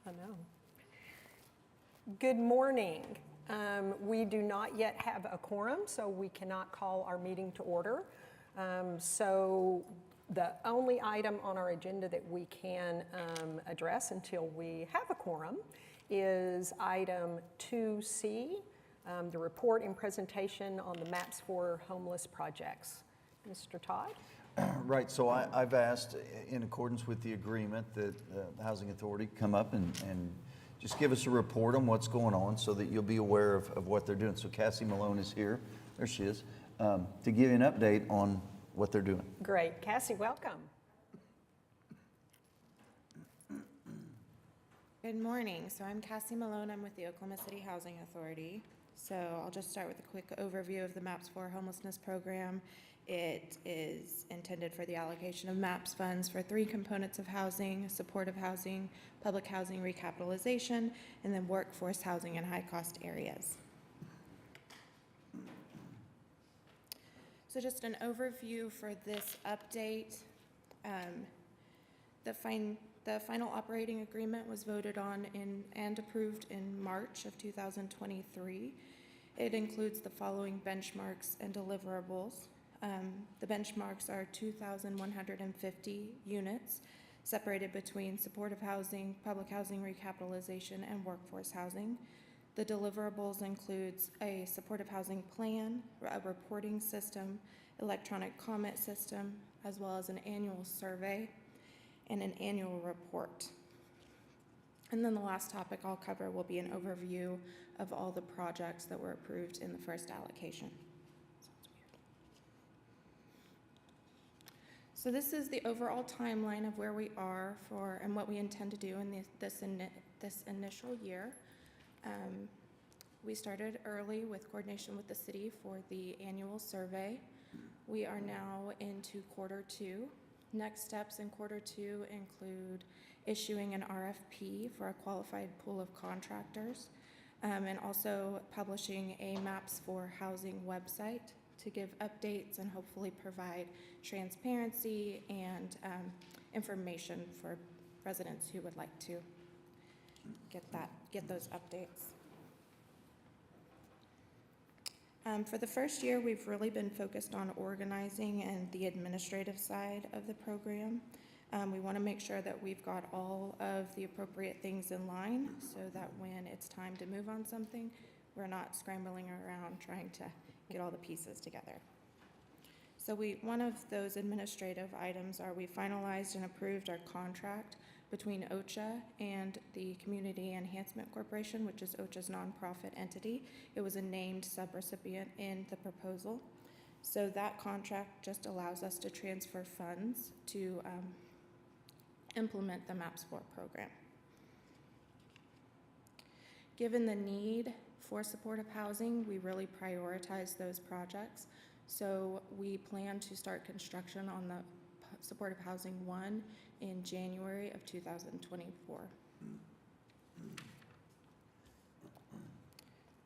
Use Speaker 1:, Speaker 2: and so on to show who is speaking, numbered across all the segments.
Speaker 1: I know. Good morning. We do not yet have a quorum, so we cannot call our meeting to order. So the only item on our agenda that we can address until we have a quorum is item 2C, the report and presentation on the maps for homeless projects. Mr. Todd?
Speaker 2: Right, so I've asked, in accordance with the agreement, that the Housing Authority come up and just give us a report on what's going on so that you'll be aware of what they're doing. So Cassie Malone is here, there she is, to give you an update on what they're doing.
Speaker 1: Great. Cassie, welcome.
Speaker 3: Good morning. So I'm Cassie Malone. I'm with the Oklahoma City Housing Authority. So I'll just start with a quick overview of the MAPS for Homelessness program. It is intended for the allocation of MAPS funds for three components of housing: supportive housing, public housing recapitalization, and then workforce housing in high-cost areas. So just an overview for this update. The final operating agreement was voted on and approved in March of 2023. It includes the following benchmarks and deliverables. The benchmarks are 2,150 units separated between supportive housing, public housing recapitalization, and workforce housing. The deliverables includes a supportive housing plan, a reporting system, electronic comment system, as well as an annual survey and an annual report. And then the last topic I'll cover will be an overview of all the projects that were approved in the first allocation. So this is the overall timeline of where we are and what we intend to do in this initial year. We started early with coordination with the city for the annual survey. We are now into quarter two. Next steps in quarter two include issuing an RFP for a qualified pool of contractors, and also publishing a Maps for Housing website to give updates and hopefully provide transparency and information for residents who would like to get those updates. For the first year, we've really been focused on organizing and the administrative side of the program. We want to make sure that we've got all of the appropriate things in line so that when it's time to move on something, we're not scrambling around trying to get all the pieces together. So one of those administrative items are we finalized and approved our contract between OCHA and the Community Enhancement Corporation, which is OCHA's nonprofit entity. It was a named subrecipient in the proposal. So that contract just allows us to transfer funds to implement the MAPS 4 program. Given the need for supportive housing, we really prioritize those projects. So we plan to start construction on the supportive housing 1 in January of 2024.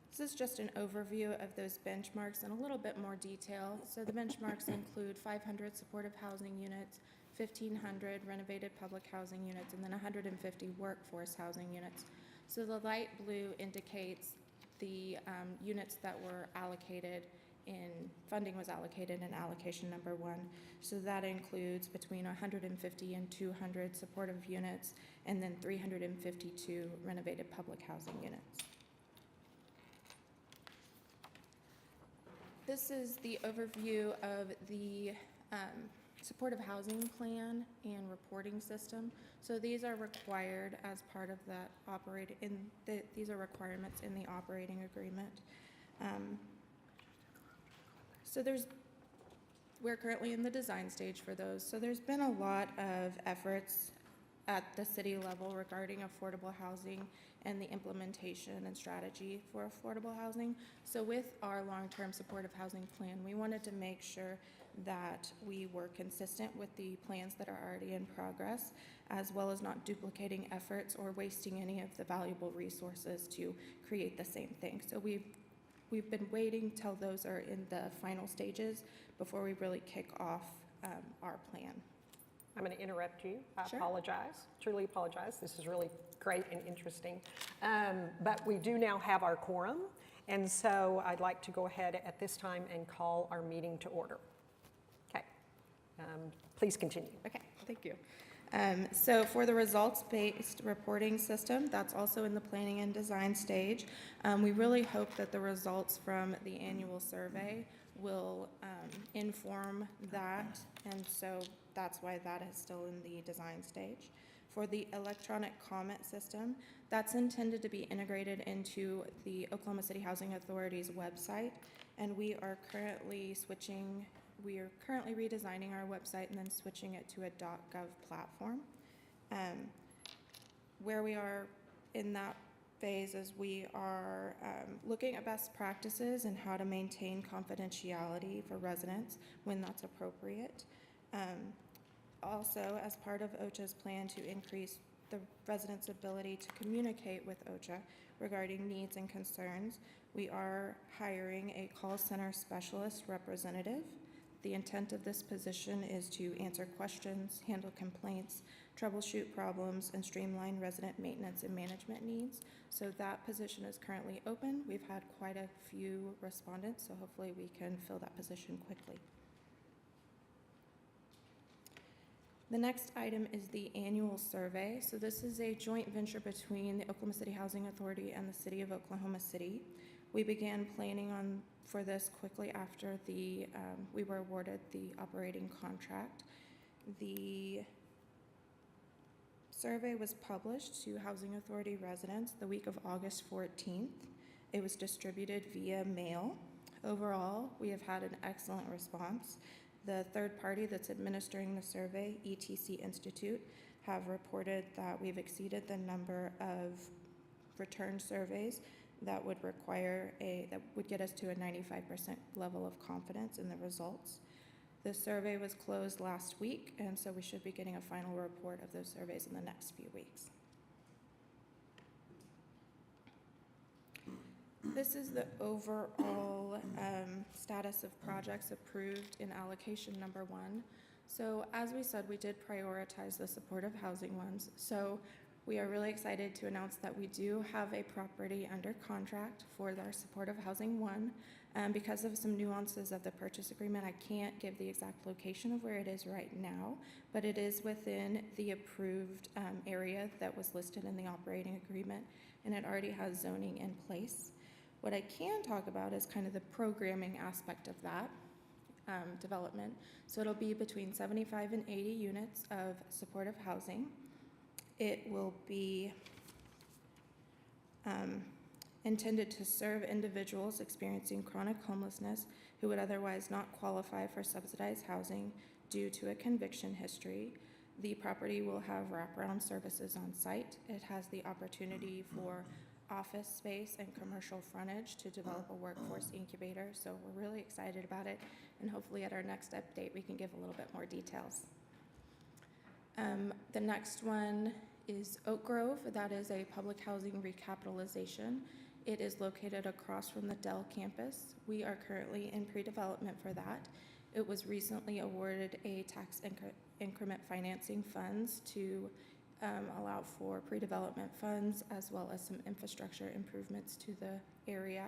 Speaker 3: This is just an overview of those benchmarks in a little bit more detail. So the benchmarks include 500 supportive housing units, 1,500 renovated public housing units, and then 150 workforce housing units. So the light blue indicates the units that were allocated funding was allocated in allocation number 1. So that includes between 150 and 200 supportive units, and then 352 renovated public housing units. This is the overview of the supportive housing plan and reporting system. So these are required as part of that these are requirements in the operating agreement. So we're currently in the design stage for those. So there's been a lot of efforts at the city level regarding affordable housing and the implementation and strategy for affordable housing. So with our long-term supportive housing plan, we wanted to make sure that we were consistent with the plans that are already in progress, as well as not duplicating efforts or wasting any of the valuable resources to create the same thing. So we've been waiting till those are in the final stages before we really kick off our plan.
Speaker 1: I'm going to interrupt you. I
Speaker 3: Sure.
Speaker 1: apologize, truly apologize. This is really great and interesting. But we do now have our quorum, and so I'd like to go ahead at this time and call our meeting to order. Okay, please continue.
Speaker 3: Okay, thank you. So for the results-based reporting system, that's also in the planning and design stage. We really hope that the results from the annual survey will inform that, and so that's why that is still in the design stage. For the electronic comment system, that's intended to be integrated into the Oklahoma City Housing Authority's website, and we are currently redesigning our website and then switching it to a .gov platform. Where we are in that phase is we are looking at best practices and how to maintain confidentiality for residents when that's appropriate. Also, as part of OCHA's plan to increase the residents' ability to communicate with OCHA regarding needs and concerns, we are hiring a call center specialist representative. The intent of this position is to answer questions, handle complaints, troubleshoot problems, and streamline resident maintenance and management needs. So that position is currently open. We've had quite a few respondents, so hopefully we can fill that position quickly. The next item is the annual survey. So this is a joint venture between the Oklahoma City Housing Authority and the City of Oklahoma City. We began planning for this quickly after we were awarded the operating contract. The survey was published to Housing Authority residents the week of August 14th. It was distributed via mail. Overall, we have had an excellent response. The third party that's administering the survey, ETC Institute, have reported that we've exceeded the number of return surveys that would get us to a 95% level of confidence in the results. The survey was closed last week, and so we should be getting a final report of those surveys in the next few weeks. This is the overall status of projects approved in allocation number 1. So as we said, we did prioritize the supportive housing ones. So we are really excited to announce that we do have a property under contract for our supportive housing 1. Because of some nuances of the purchase agreement, I can't give the exact location of where it is right now, but it is within the approved area that was listed in the operating agreement, and it already has zoning in place. What I can talk about is kind of the programming aspect of that development. So it'll be between 75 and 80 units of supportive housing. It will be intended to serve individuals experiencing chronic homelessness who would otherwise not qualify for subsidized housing due to a conviction history. The property will have wraparound services on site. It has the opportunity for office space and commercial frontage to develop a workforce incubator. So we're really excited about it, and hopefully at our next update we can give a little bit more details. The next one is Oak Grove. That is a public housing recapitalization. It is located across from the Dell campus. We are currently in pre-development for that. It was recently awarded a tax increment financing funds to allow for pre-development funds as well as some infrastructure improvements to the area.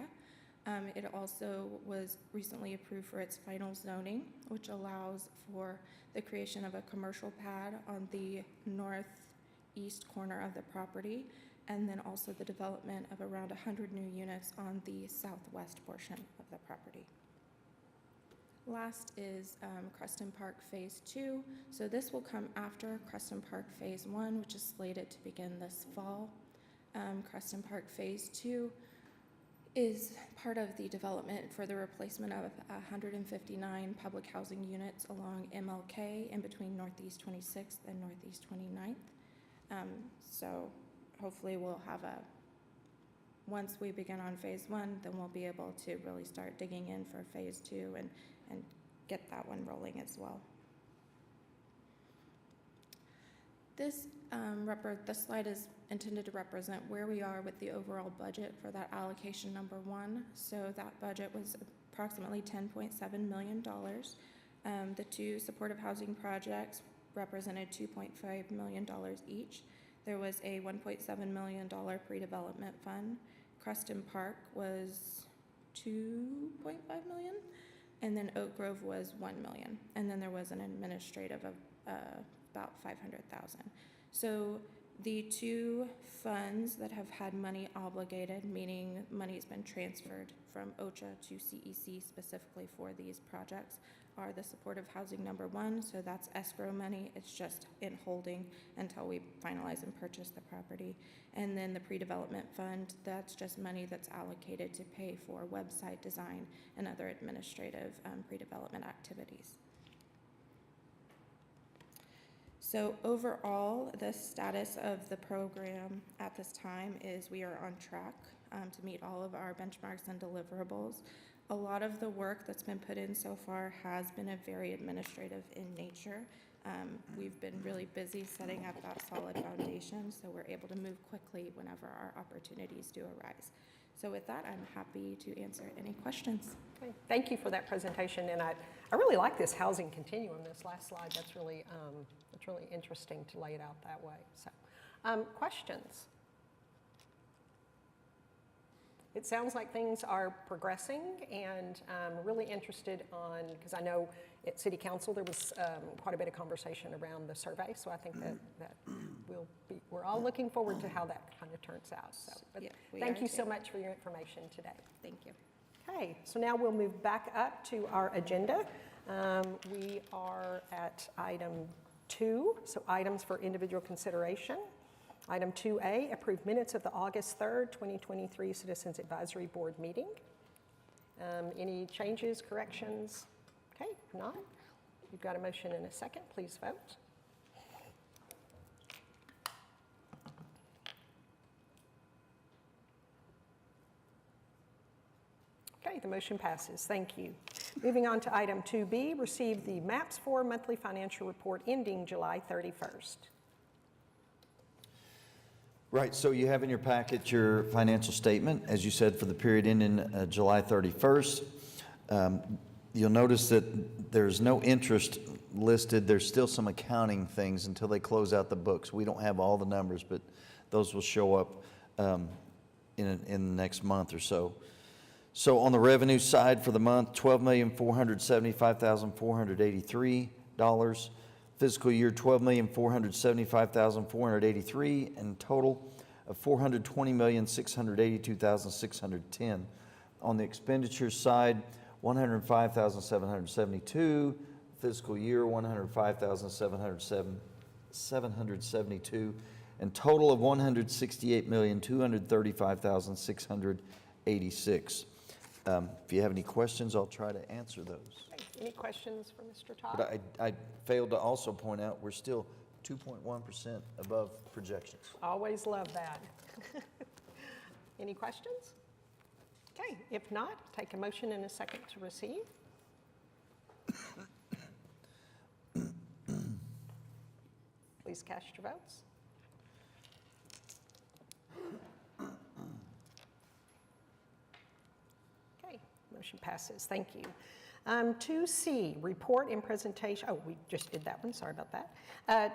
Speaker 3: It also was recently approved for its final zoning, which allows for the creation of a commercial pad on the northeast corner of the property, and then also the development of around 100 new units on the southwest portion of the property. Last is Creston Park Phase 2. So this will come after Creston Park Phase 1, which is slated to begin this fall. Creston Park Phase 2 is part of the development for the replacement of 159 public housing units along MLK in between Northeast 26th and Northeast 29th. So hopefully we'll have once we begin on Phase 1, then we'll be able to really start digging in for Phase 2 and get that one rolling as well. This slide is intended to represent where we are with the overall budget for that allocation number 1. So that budget was approximately $10.7 million. The two supportive housing projects represented $2.5 million each. There was a $1.7 million pre-development fund. Creston Park was $2.5 million, and then Oak Grove was $1 million, and then there was an administrative of about $500,000. So the two funds that have had money obligated, meaning money's been transferred from OCHA to CEC specifically for these projects, are the supportive housing number 1, so that's escrow money. It's just in holding until we finalize and purchase the property. And then the pre-development fund, that's just money that's allocated to pay for website design and other administrative pre-development activities. So overall, the status of the program at this time is we are on track to meet all of our benchmarks and deliverables. A lot of the work that's been put in so far has been very administrative in nature. We've been really busy setting up that solid foundation, so we're able to move quickly whenever our opportunities do arise. So with that, I'm happy to answer any questions.
Speaker 1: Okay. Thank you for that presentation, and I really like this housing continuum, this last slide. That's really interesting to lay it out that way. So, questions? It sounds like things are progressing, and I'm really interested on, because I know at City Council there was quite a bit of conversation around the survey, so I think that we're all looking forward to how that kind of turns out. So, but
Speaker 3: Yeah,
Speaker 1: thank you so much for your information today.
Speaker 3: Thank you.
Speaker 1: Okay, so now we'll move back up to our agenda. We are at item 2, so items for individual consideration. Item 2A, approve minutes of the August 3rd, 2023 Citizens Advisory Board meeting. Any changes, corrections? Okay, if not, you've got a motion and a second. Please vote. Okay, the motion passes. Thank you. Moving on to item 2B, receive the MAPS4 monthly financial report ending July 31st.
Speaker 2: Right, so you have in your packet your financial statement, as you said, for the period ending July 31st. You'll notice that there's no interest listed. There's still some accounting things until they close out the books. We don't have all the numbers, but those will show up in the next month or so. So on the revenue side for the month, $12,475,483. Fiscal year, $12,475,483, and total of $420,682,610. On the expenditure side, $105,772. Fiscal year, $105,772, and total of $168,235,686. If you have any questions, I'll try to answer those.
Speaker 1: Any questions for Mr. Todd?
Speaker 2: But I failed to also point out, we're still 2.1% above projections.
Speaker 1: Always love that. Any questions? Okay, if not, take a motion and a second to receive. Please cast your votes. Okay, motion passes. Thank you. 2C, report and presentation. Oh, we just did that one. Sorry about that.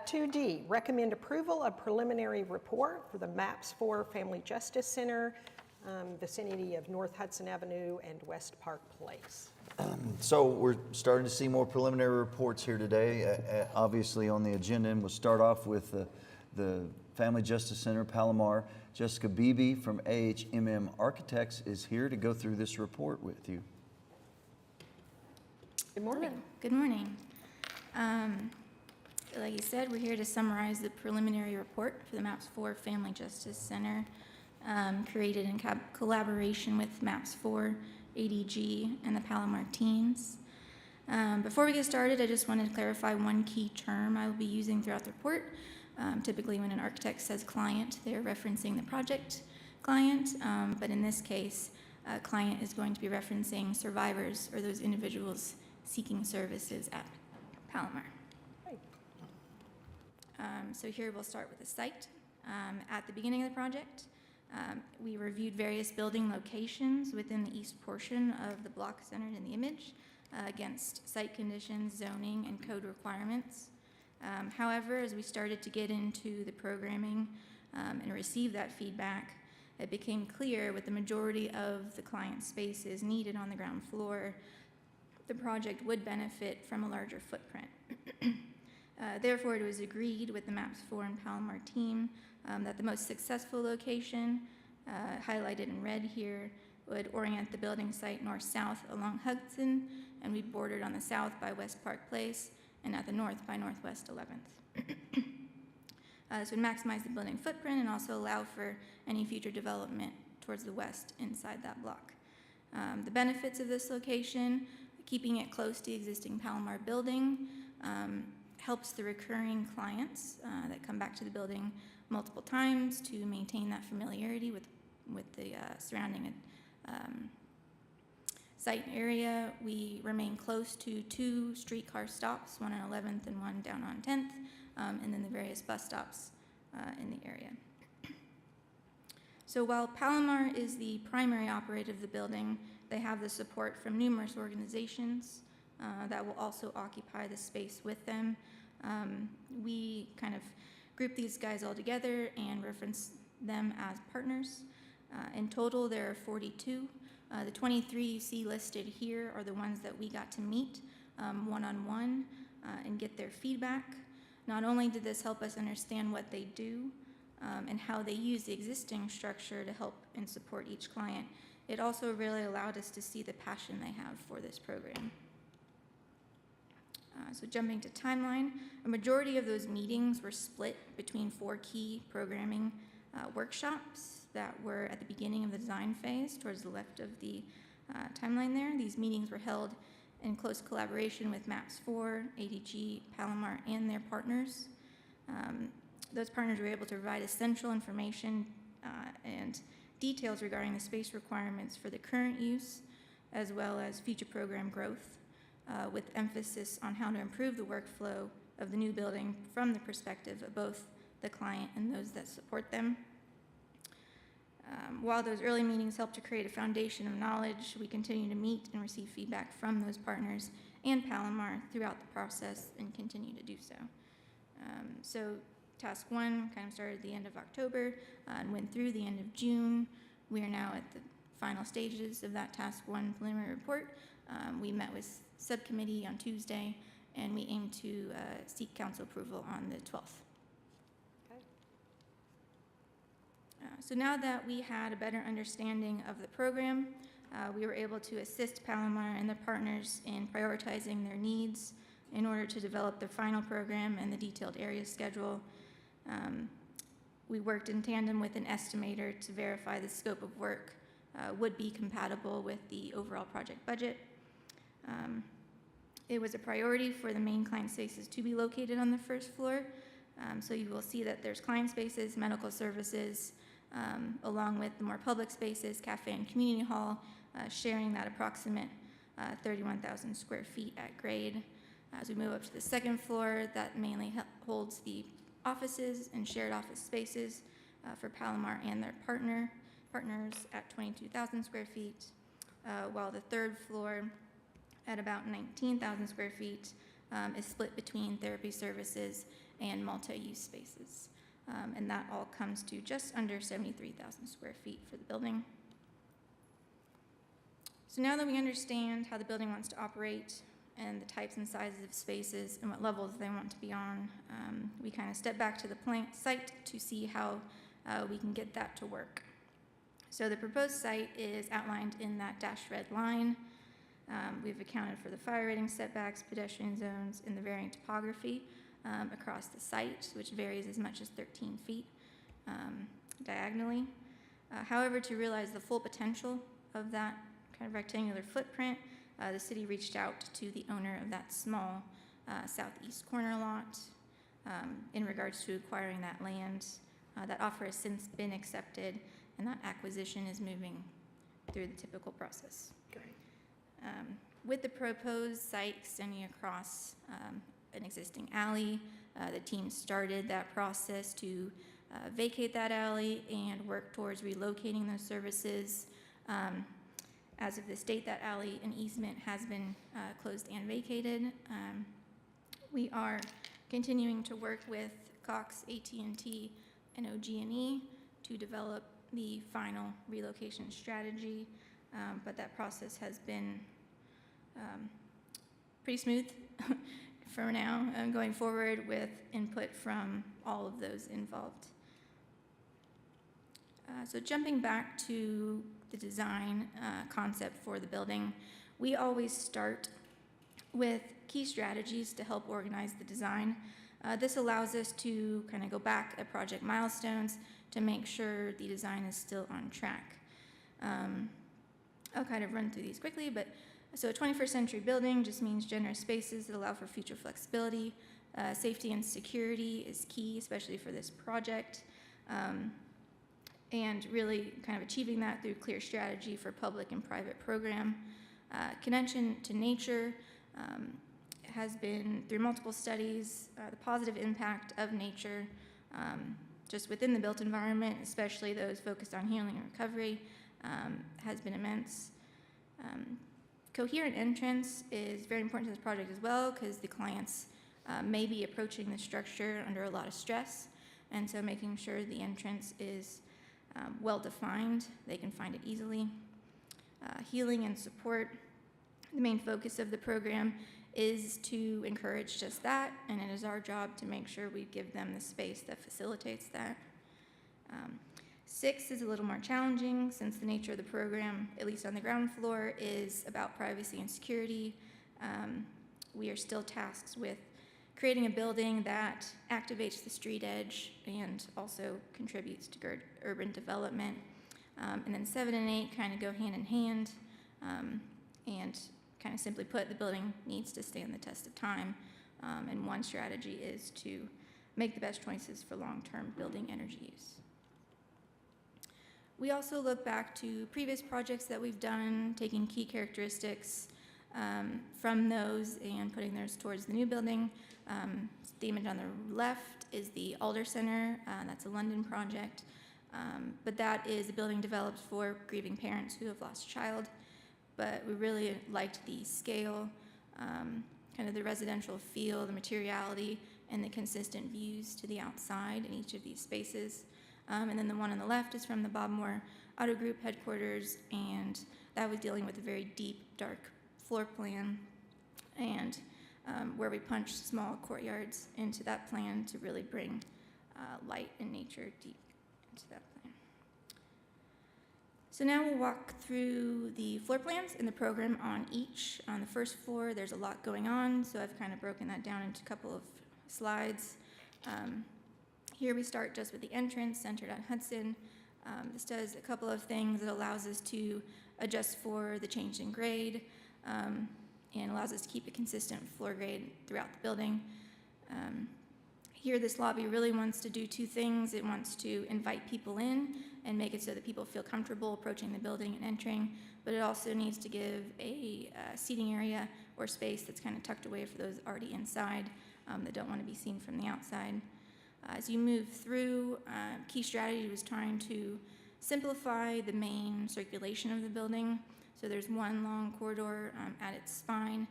Speaker 1: 2D, recommend approval of preliminary report for the MAPS4 Family Justice Center, vicinity of North Hudson Avenue and West Park Place.
Speaker 2: So we're starting to see more preliminary reports here today. Obviously on the agenda, and we'll start off with the Family Justice Center, Palomar. Jessica Beebe from AHMM Architects is here to go through this report with you.
Speaker 1: Good morning.
Speaker 4: Hello. Good morning. Like you said, we're here to summarize the preliminary report for the MAPS4 Family Justice Center, created in collaboration with MAPS4, ADG, and the Palomar teams. Before we get started, I just wanted to clarify one key term I will be using throughout the report. Typically, when an architect says client, they're referencing the project client, but in this case, client is going to be referencing survivors or those individuals seeking services at Palomar.
Speaker 1: Great.
Speaker 4: So here we'll start with the site. At the beginning of the project, we reviewed various building locations within the east portion of the block centered in the image against site conditions, zoning, and code requirements. However, as we started to get into the programming and receive that feedback, it became clear with the majority of the client spaces needed on the ground floor, the project would benefit from a larger footprint. Therefore, it was agreed with the MAPS 4 and Palomar team that the most successful location, highlighted in red here, would orient the building site north-south along Hudson and be bordered on the south by West Park Place and at the north by Northwest 11th. This would maximize the building footprint and also allow for any future development towards the west inside that block. The benefits of this location, keeping it close to the existing Palomar building, helps the recurring clients that come back to the building multiple times to maintain that familiarity with the surrounding site area. We remain close to 2 streetcar stops, one on 11th and one down on 10th, and then the various bus stops in the area. So while Palomar is the primary operator of the building, they have the support from numerous organizations that will also occupy the space with them. We kind of group these guys all together and reference them as partners. In total, there are 42. The 23 you see listed here are the ones that we got to meet one-on-one and get their feedback. Not only did this help us understand what they do and how they use the existing structure to help and support each client, it also really allowed us to see the passion they have for this program. So jumping to timeline, a majority of those meetings were split between 4 key programming workshops that were at the beginning of the design phase towards the left of the timeline there. These meetings were held in close collaboration with MAPS 4, ADG, Palomar, and their partners. Those partners were able to provide essential information and details regarding the space requirements for the current use, as well as future program growth, with emphasis on how to improve the workflow of the new building from the perspective of both the client and those that support them. While those early meetings helped to create a foundation of knowledge, we continue to meet and receive feedback from those partners and Palomar throughout the process and continue to do so. So task 1 kind of started at the end of October and went through the end of June. We are now at the final stages of that task 1 preliminary report. We met with subcommittee on Tuesday, and we aim to seek council approval on the 12th. So now that we had a better understanding of the program, we were able to assist Palomar and their partners in prioritizing their needs in order to develop the final program and the detailed area schedule. We worked in tandem with an estimator to verify the scope of work would be compatible with the overall project budget. It was a priority for the main client spaces to be located on the first floor. So you will see that there's client spaces, medical services, along with the more public spaces, cafe and community hall, sharing that approximate 31,000 square feet at grade. As we move up to the second floor, that mainly holds the offices and shared office spaces for Palomar and their partners at 22,000 square feet, while the third floor at about 19,000 square feet is split between therapy services and multi-use spaces. And that all comes to just under 73,000 square feet for the building. So now that we understand how the building wants to operate and the types and sizes of spaces and what levels they want to be on, we kind of step back to the site to see how we can get that to work. So the proposed site is outlined in that dashed red line. We've accounted for the fire rating setbacks, pedestrian zones, and the varying topography across the site, which varies as much as 13 feet diagonally. However, to realize the full potential of that kind of rectangular footprint, the city reached out to the owner of that small southeast corner lot in regards to acquiring that land. That offer has since been accepted, and that acquisition is moving through the typical process. With the proposed site extending across an existing alley, the team started that process to vacate that alley and work towards relocating those services. As of this date, that alley and easement has been closed and vacated. We are continuing to work with Cox, AT&T, and OG&E to develop the final relocation strategy, but that process has been pretty smooth for now, going forward with input from all of those involved. So jumping back to the design concept for the building, we always start with key strategies to help organize the design. This allows us to kind of go back at project milestones to make sure the design is still on track. I'll kind of run through these quickly, but so a 21st century building just means generous spaces that allow for future flexibility. Safety and security is key, especially for this project. And really kind of achieving that through clear strategy for public and private program. Connection to nature has been, through multiple studies, the positive impact of nature just within the built environment, especially those focused on healing and recovery, has been immense. Coherent entrance is very important to this project as well, because the clients may be approaching the structure under a lot of stress, and so making sure the entrance is well defined, they can find it easily. Healing and support. The main focus of the program is to encourage just that, and it is our job to make sure we give them the space that facilitates that. 6 is a little more challenging, since the nature of the program, at least on the ground floor, is about privacy and security. We are still tasked with creating a building that activates the street edge and also contributes to urban development. And then 7 and 8 kind of go hand in hand, and kind of simply put, the building needs to stand the test of time, and one strategy is to make the best choices for long-term building energy use. We also look back to previous projects that we've done, taking key characteristics from those and putting those towards the new building. The image on the left is the Alder Center. That's a London project, but that is a building developed for grieving parents who have lost a child. But we really liked the scale, kind of the residential feel, the materiality, and the consistent views to the outside in each of these spaces. And then the one on the left is from the Bob Moore Auto Group headquarters, and that was dealing with a very deep, dark floor plan, and where we punched small courtyards into that plan to really bring light and nature deep into that plan. So now we'll walk through the floor plans and the program on each. On the first floor, there's a lot going on, so I've kind of broken that down into a couple of slides. Here we start just with the entrance centered on Hudson. This does a couple of things. It allows us to adjust for the change in grade, and allows us to keep a consistent floor grade throughout the building. Here, this lobby really wants to do 2 things. It wants to invite people in and make it so that people feel comfortable approaching the building and entering, but it also needs to give a seating area or space that's kind of tucked away for those already inside that don't want to be seen from the outside. As you move through, key strategy was trying to simplify the main circulation of the building. So there's one long corridor at its spine,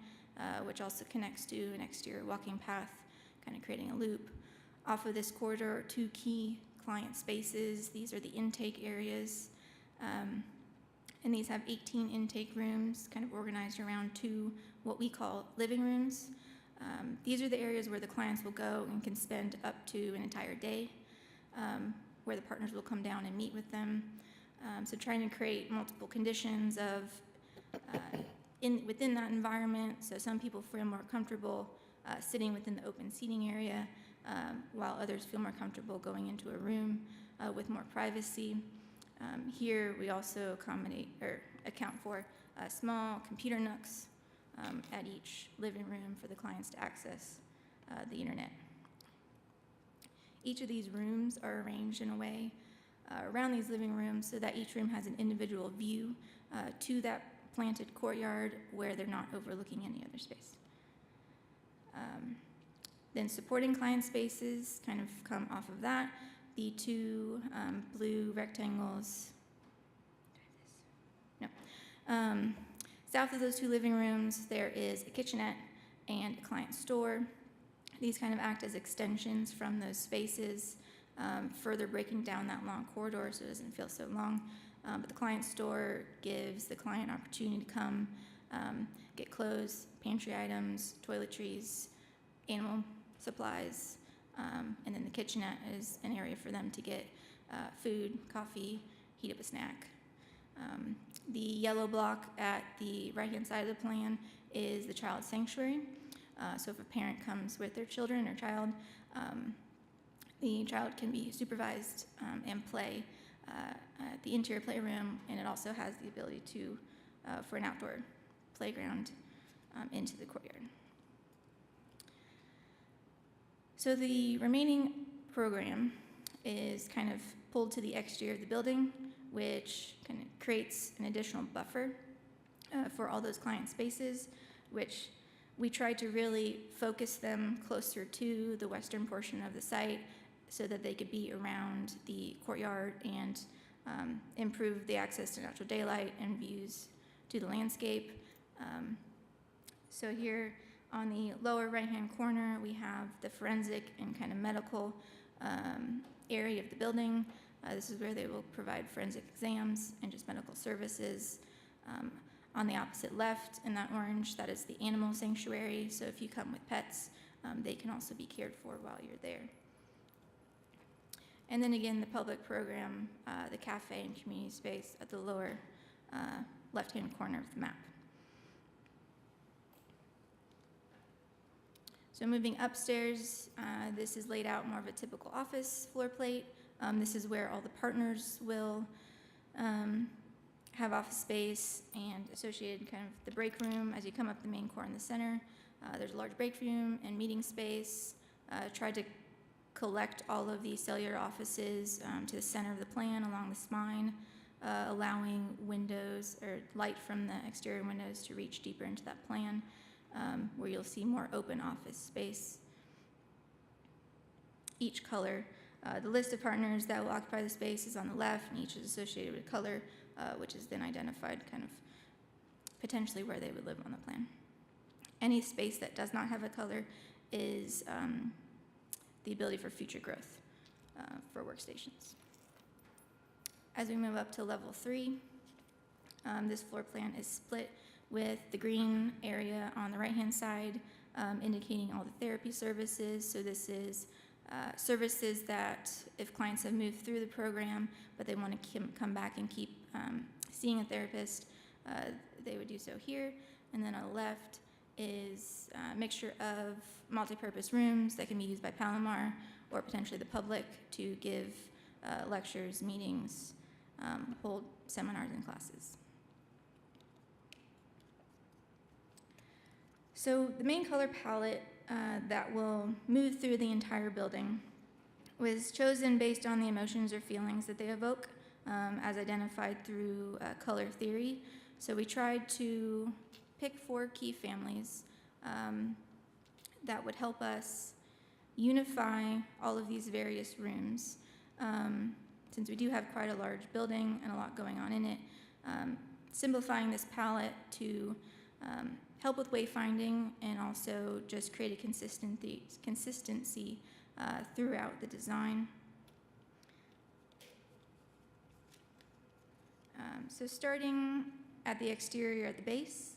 Speaker 4: which also connects to an exterior walking path, kind of creating a loop. Off of this corridor are 2 key client spaces. These are the intake areas, and these have 18 intake rooms, kind of organized around 2 what we call living rooms. These are the areas where the clients will go and can spend up to an entire day, where the partners will come down and meet with them. So trying to create multiple conditions of within that environment, so some people feel more comfortable sitting within the open seating area, while others feel more comfortable going into a room with more privacy. Here we also account for small computer nooks at each living room for the clients to access the internet. Each of these rooms are arranged in a way around these living rooms so that each room has an individual view to that planted courtyard where they're not overlooking any other space. Then supporting client spaces kind of come off of that. The 2 blue rectangles, south of those 2 living rooms, there is a kitchenette and a client store. These kind of act as extensions from those spaces, further breaking down that long corridor so it doesn't feel so long. But the client store gives the client opportunity to come get clothes, pantry items, toiletries, animal supplies, and then the kitchenette is an area for them to get food, coffee, heat up a snack. The yellow block at the right-hand side of the plan is the child sanctuary. So if a parent comes with their children or child, the child can be supervised and play at the interior playroom, and it also has the ability to for an outdoor playground into the courtyard. So the remaining program is kind of pulled to the exterior of the building, which kind of creates an additional buffer for all those client spaces, which we try to really focus them closer to the western portion of the site so that they could be around the courtyard and improve the access to natural daylight and views to the landscape. So here on the lower right-hand corner, we have the forensic and kind of medical area of the building. This is where they will provide forensic exams and just medical services. On the opposite left, in that orange, that is the animal sanctuary. So if you come with pets, they can also be cared for while you're there. And then again, the public program, the cafe and community space at the lower left-hand corner of the map. So moving upstairs, this is laid out more of a typical office floor plate. This is where all the partners will have office space and associated kind of the break room. As you come up the main core in the center, there's a large break room and meeting space. Tried to collect all of the cellular offices to the center of the plan along the spine, allowing windows or light from the exterior windows to reach deeper into that plan, where you'll see more open office space. Each color, the list of partners that will occupy the space is on the left, and each is associated with a color, which is then identified kind of potentially where they would live on the plan. Any space that does not have a color is the ability for future growth for workstations. As we move up to level 3, this floor plan is split with the green area on the right-hand side indicating all the therapy services. So this is services that if clients have moved through the program but they want to come back and keep seeing a therapist, they would do so here. And then on the left is a mixture of multi-purpose rooms that can be used by Palomar or potentially the public to give lectures, meetings, hold seminars and classes. So the main color palette that will move through the entire building was chosen based on the emotions or feelings that they evoke, as identified through color theory. So we tried to pick 4 key families that would help us unify all of these various rooms. Since we do have quite a large building and a lot going on in it, simplifying this palette to help with wayfinding and also just create a consistency throughout the design. So starting at the exterior at the base,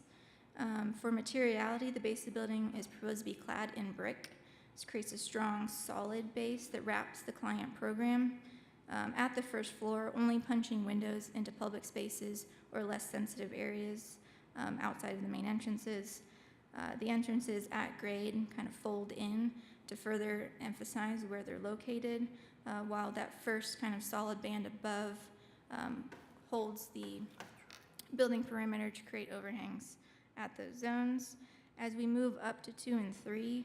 Speaker 4: for materiality, the base of the building is proposed to be clad in brick. This creates a strong, solid base that wraps the client program. At the first floor, only punching windows into public spaces or less sensitive areas outside of the main entrances. The entrances at grade kind of fold in to further emphasize where they're located, while that first kind of solid band above holds the building perimeter to create overhangs at those zones. As we move up to 2 and 3,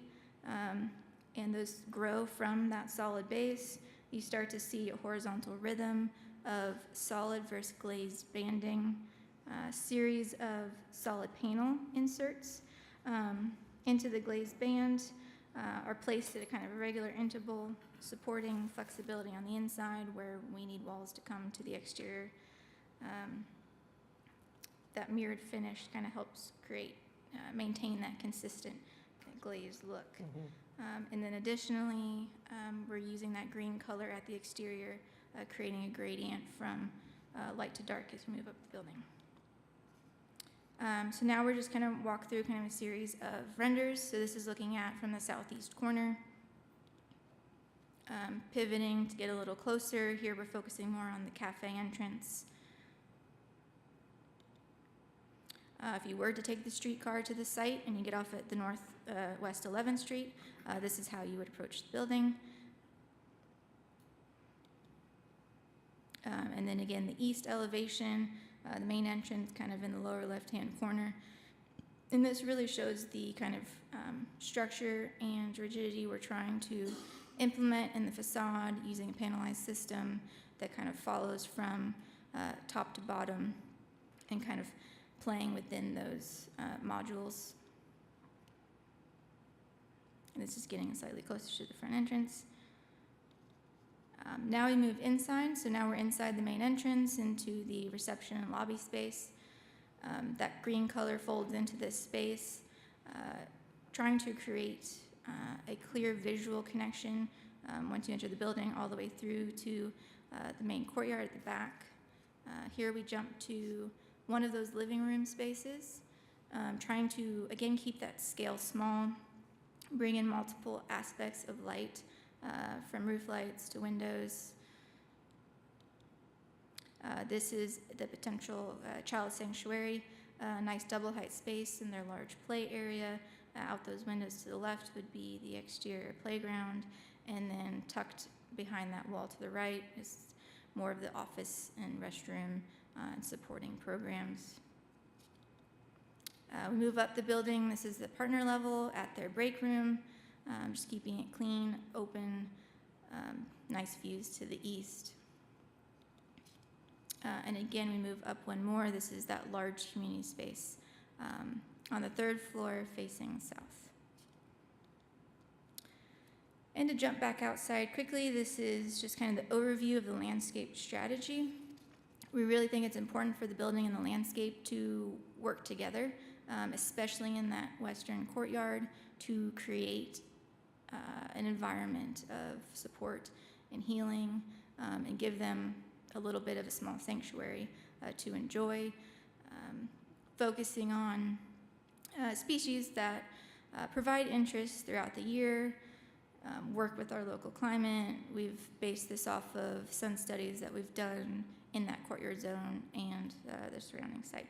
Speaker 4: and those grow from that solid base, you start to see a horizontal rhythm of solid versus glazed banding, series of solid panel inserts into the glazed band are placed at a kind of irregular interval, supporting flexibility on the inside where we need walls to come to the exterior. That mirrored finish kind of helps create, maintain that consistent glazed look. And then additionally, we're using that green color at the exterior, creating a gradient from light to dark as we move up the building. So now we're just kind of walk through kind of a series of renders. So this is looking at from the southeast corner. Pivoting to get a little closer. Here we're focusing more on the cafe entrance. If you were to take the streetcar to the site and you get off at the West 11th Street, this is how you would approach the building. And then again, the east elevation, the main entrance kind of in the lower left-hand corner. And this really shows the kind of structure and rigidity we're trying to implement in the facade using a panelized system that kind of follows from top to bottom and kind of playing within those modules. And this is getting slightly closer to the front entrance. Now we move inside, so now we're inside the main entrance into the reception and lobby space. That green color folds into this space, trying to create a clear visual connection once you enter the building all the way through to the main courtyard at the back. Here we jump to one of those living room spaces, trying to, again, keep that scale small, bring in multiple aspects of light, from roof lights to windows. This is the potential child sanctuary, nice double height space in their large play area. Out those windows to the left would be the exterior playground, and then tucked behind that wall to the right is more of the office and restroom and supporting programs. We move up the building. This is the partner level at their break room, just keeping it clean, open, nice views to the east. And again, we move up one more. This is that large community space on the third floor facing south. And to jump back outside quickly, this is just kind of the overview of the landscape strategy. We really think it's important for the building and the landscape to work together, especially in that western courtyard, to create an environment of support and healing, and give them a little bit of a small sanctuary to enjoy, focusing on species that provide interest throughout the year, work with our local climate. We've based this off of sun studies that we've done in that courtyard zone and the surrounding site.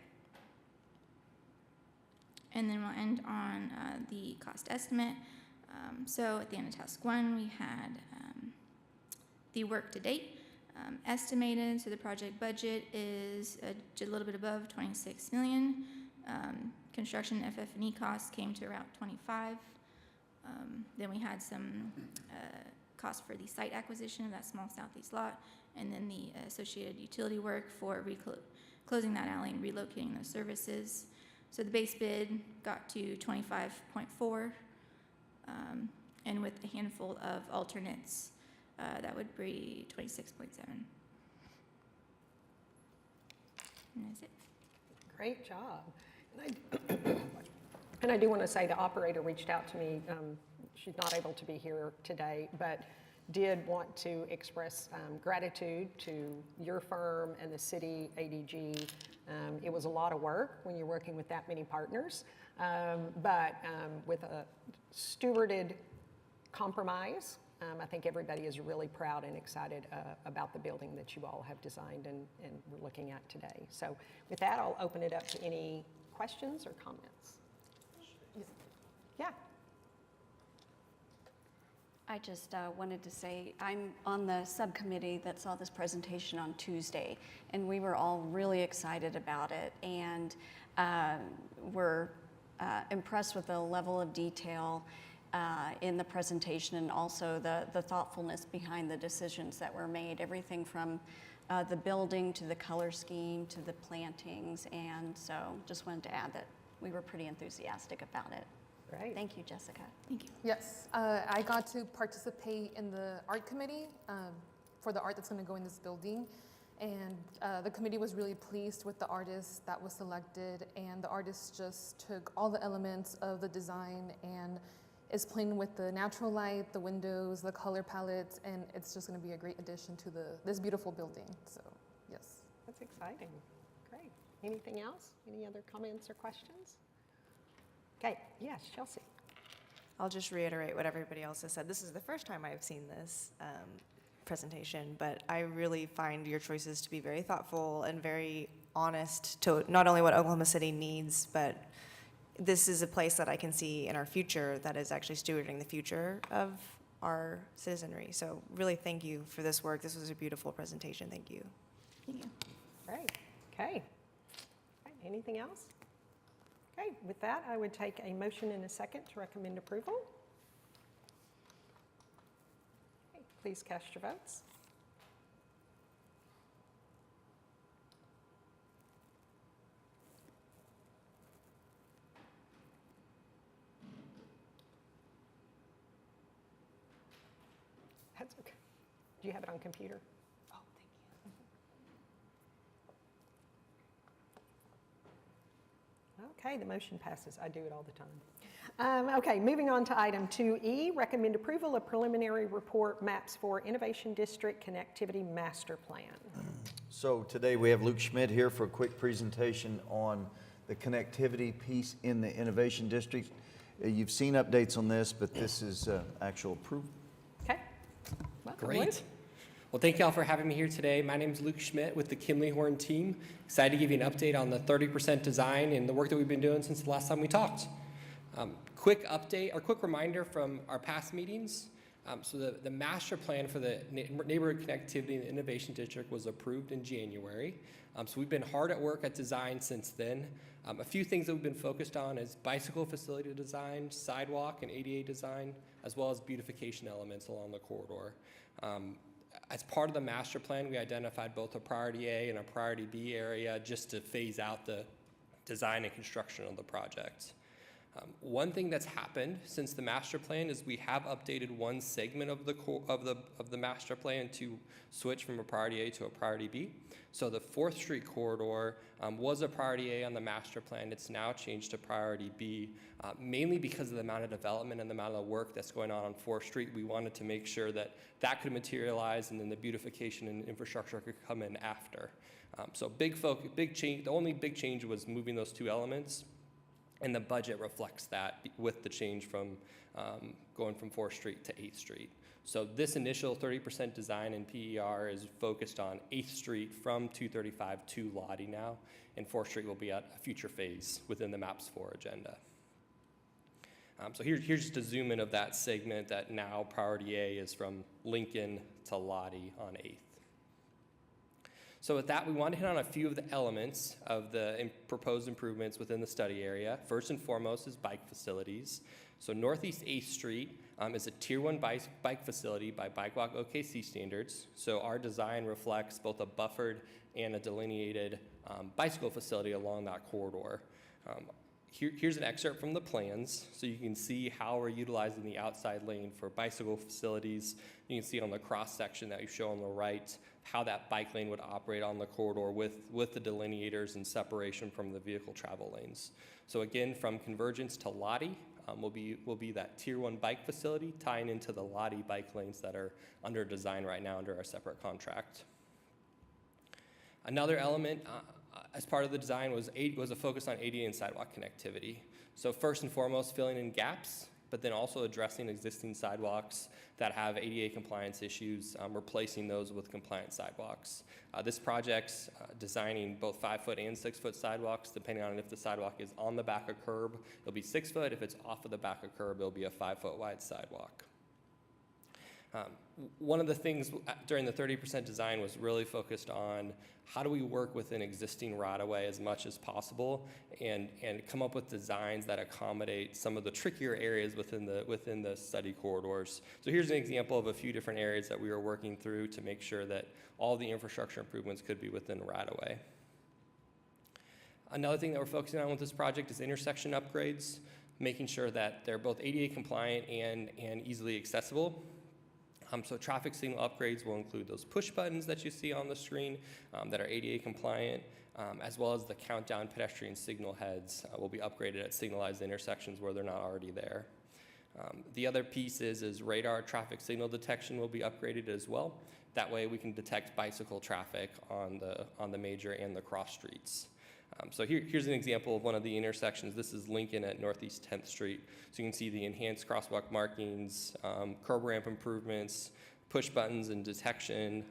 Speaker 4: And then we'll end on the cost estimate. So at the end of task one, we had the work to date estimated. So the project budget is just a little bit above 26 million. Construction FF&E costs came to around 25. Then we had some cost for the site acquisition of that small southeast lot, and then the associated utility work for closing that alley and relocating those services. So the base bid got to 25.4, and with a handful of alternates, that would be 26.7. And that's it.
Speaker 1: Great job. And I do want to say the operator reached out to me. She's not able to be here today, but did want to express gratitude to your firm and the city, ADG. It was a lot of work when you're working with that many partners, but with a stewarded compromise, I think everybody is really proud and excited about the building that you all have designed and we're looking at today. So with that, I'll open it up to any questions or comments. Yeah.
Speaker 5: I just wanted to say I'm on the subcommittee that saw this presentation on Tuesday, and we were all really excited about it, and we're impressed with the level of detail in the presentation, and also the thoughtfulness behind the decisions that were made, everything from the building to the color scheme to the plantings, and so just wanted to add that we were pretty enthusiastic about it.
Speaker 1: Great.
Speaker 5: Thank you, Jessica.
Speaker 4: Thank you.
Speaker 6: Yes, I got to participate in the art committee for the art that's going to go in this building. And the committee was really pleased with the artist that was selected. And the artist just took all the elements of the design and is playing with the natural light, the windows, the color palettes, and it's just going to be a great addition to this beautiful building. So, yes.
Speaker 1: That's exciting. Great. Anything else? Any other comments or questions? Okay, yes, Chelsea.
Speaker 7: I'll just reiterate what everybody else has said. This is the first time I've seen this presentation, but I really find your choices to be very thoughtful and very honest to not only what Oklahoma City needs, but this is a place that I can see in our future that is actually stewarding the future of our citizenry. So really thank you for this work. This was a beautiful presentation. Thank you.
Speaker 4: Thank you.
Speaker 1: Great. Okay. Right, anything else? Okay, with that, I would take a motion and a second to recommend approval. Okay, please cast your votes. That's okay. Do you have it on computer?
Speaker 7: Oh, thank you.
Speaker 1: Okay, the motion passes. I do it all the time. Okay, moving on to item 2E, recommend approval of preliminary report maps for Innovation District Connectivity Master Plan.
Speaker 2: So today we have Luke Schmidt here for a quick presentation on the connectivity piece in the Innovation District. You've seen updates on this, but this is actual proof.
Speaker 1: Okay. Welcome,
Speaker 8: Great.
Speaker 1: Luke.
Speaker 8: Well, thank y'all for having me here today. My name is Luke Schmidt with the Kimley Horn team. Excited to give you an update on the 30% design and the work that we've been doing since the last time we talked. Quick update, or quick reminder from our past meetings. So the master plan for the neighborhood connectivity in the Innovation District was approved in January. So we've been hard at work at design since then. A few things that we've been focused on is bicycle facility design, sidewalk and ADA design, as well as beautification elements along the corridor. As part of the master plan, we identified both a priority A and a priority B area just to phase out the design and construction of the project. One thing that's happened since the master plan is we have updated one segment of the master plan to switch from a priority A to a priority B. So the 4th Street corridor was a priority A on the master plan. It's now changed to priority B, mainly because of the amount of development and the amount of work that's going on 4th Street. We wanted to make sure that that could materialize and then the beautification and infrastructure could come in after. So big change. The only big change was moving those two elements. And the budget reflects that with the change from going from 4th Street to 8th Street. So this initial 30% design in PER is focused on 8th Street from 235 to Lottie now, and 4th Street will be at a future phase within the MAPS 4 agenda. So here's just a zoom in of that segment that now priority A is from Lincoln to Lottie on 8th. So with that, we want to hit on a few of the elements of the proposed improvements within the study area. First and foremost is bike facilities. So Northeast 8th Street is a Tier 1 bike facility by Bike Walk OKC standards. So our design reflects both a buffered and a delineated bicycle facility along that corridor. Here's an excerpt from the plans, so you can see how we're utilizing the outside lane for bicycle facilities. You can see on the cross section that you show on the right how that bike lane would operate on the corridor with the delineators and separation from the vehicle travel lanes. So again, from Convergence to Lottie will be that Tier 1 bike facility tying into the Lottie bike lanes that are under design right now under our separate contract. Another element as part of the design was a focus on ADA and sidewalk connectivity. So first and foremost, filling in gaps, but then also addressing existing sidewalks that have ADA compliance issues, replacing those with compliant sidewalks. This project's designing both 5-foot and 6-foot sidewalks, depending on if the sidewalk is on the back of curb, it'll be 6 foot. If it's off of the back of curb, it'll be a 5-foot wide sidewalk. One of the things during the 30% design was really focused on how do we work within existing right-of-way as much as possible and come up with designs that accommodate some of the trickier areas within the study corridors. So here's an example of a few different areas that we were working through to make sure that all the infrastructure improvements could be within right-of-way. Another thing that we're focusing on with this project is intersection upgrades, making sure that they're both ADA compliant and easily accessible. So traffic signal upgrades will include those push buttons that you see on the screen that are ADA compliant, as well as the countdown pedestrian signal heads will be upgraded at signalized intersections where they're not already there. The other piece is radar traffic signal detection will be upgraded as well. That way we can detect bicycle traffic on the major and the cross streets. So here's an example of one of the intersections. This is Lincoln at Northeast 10th Street. So you can see the enhanced crosswalk markings, curb ramp improvements, push buttons and detection,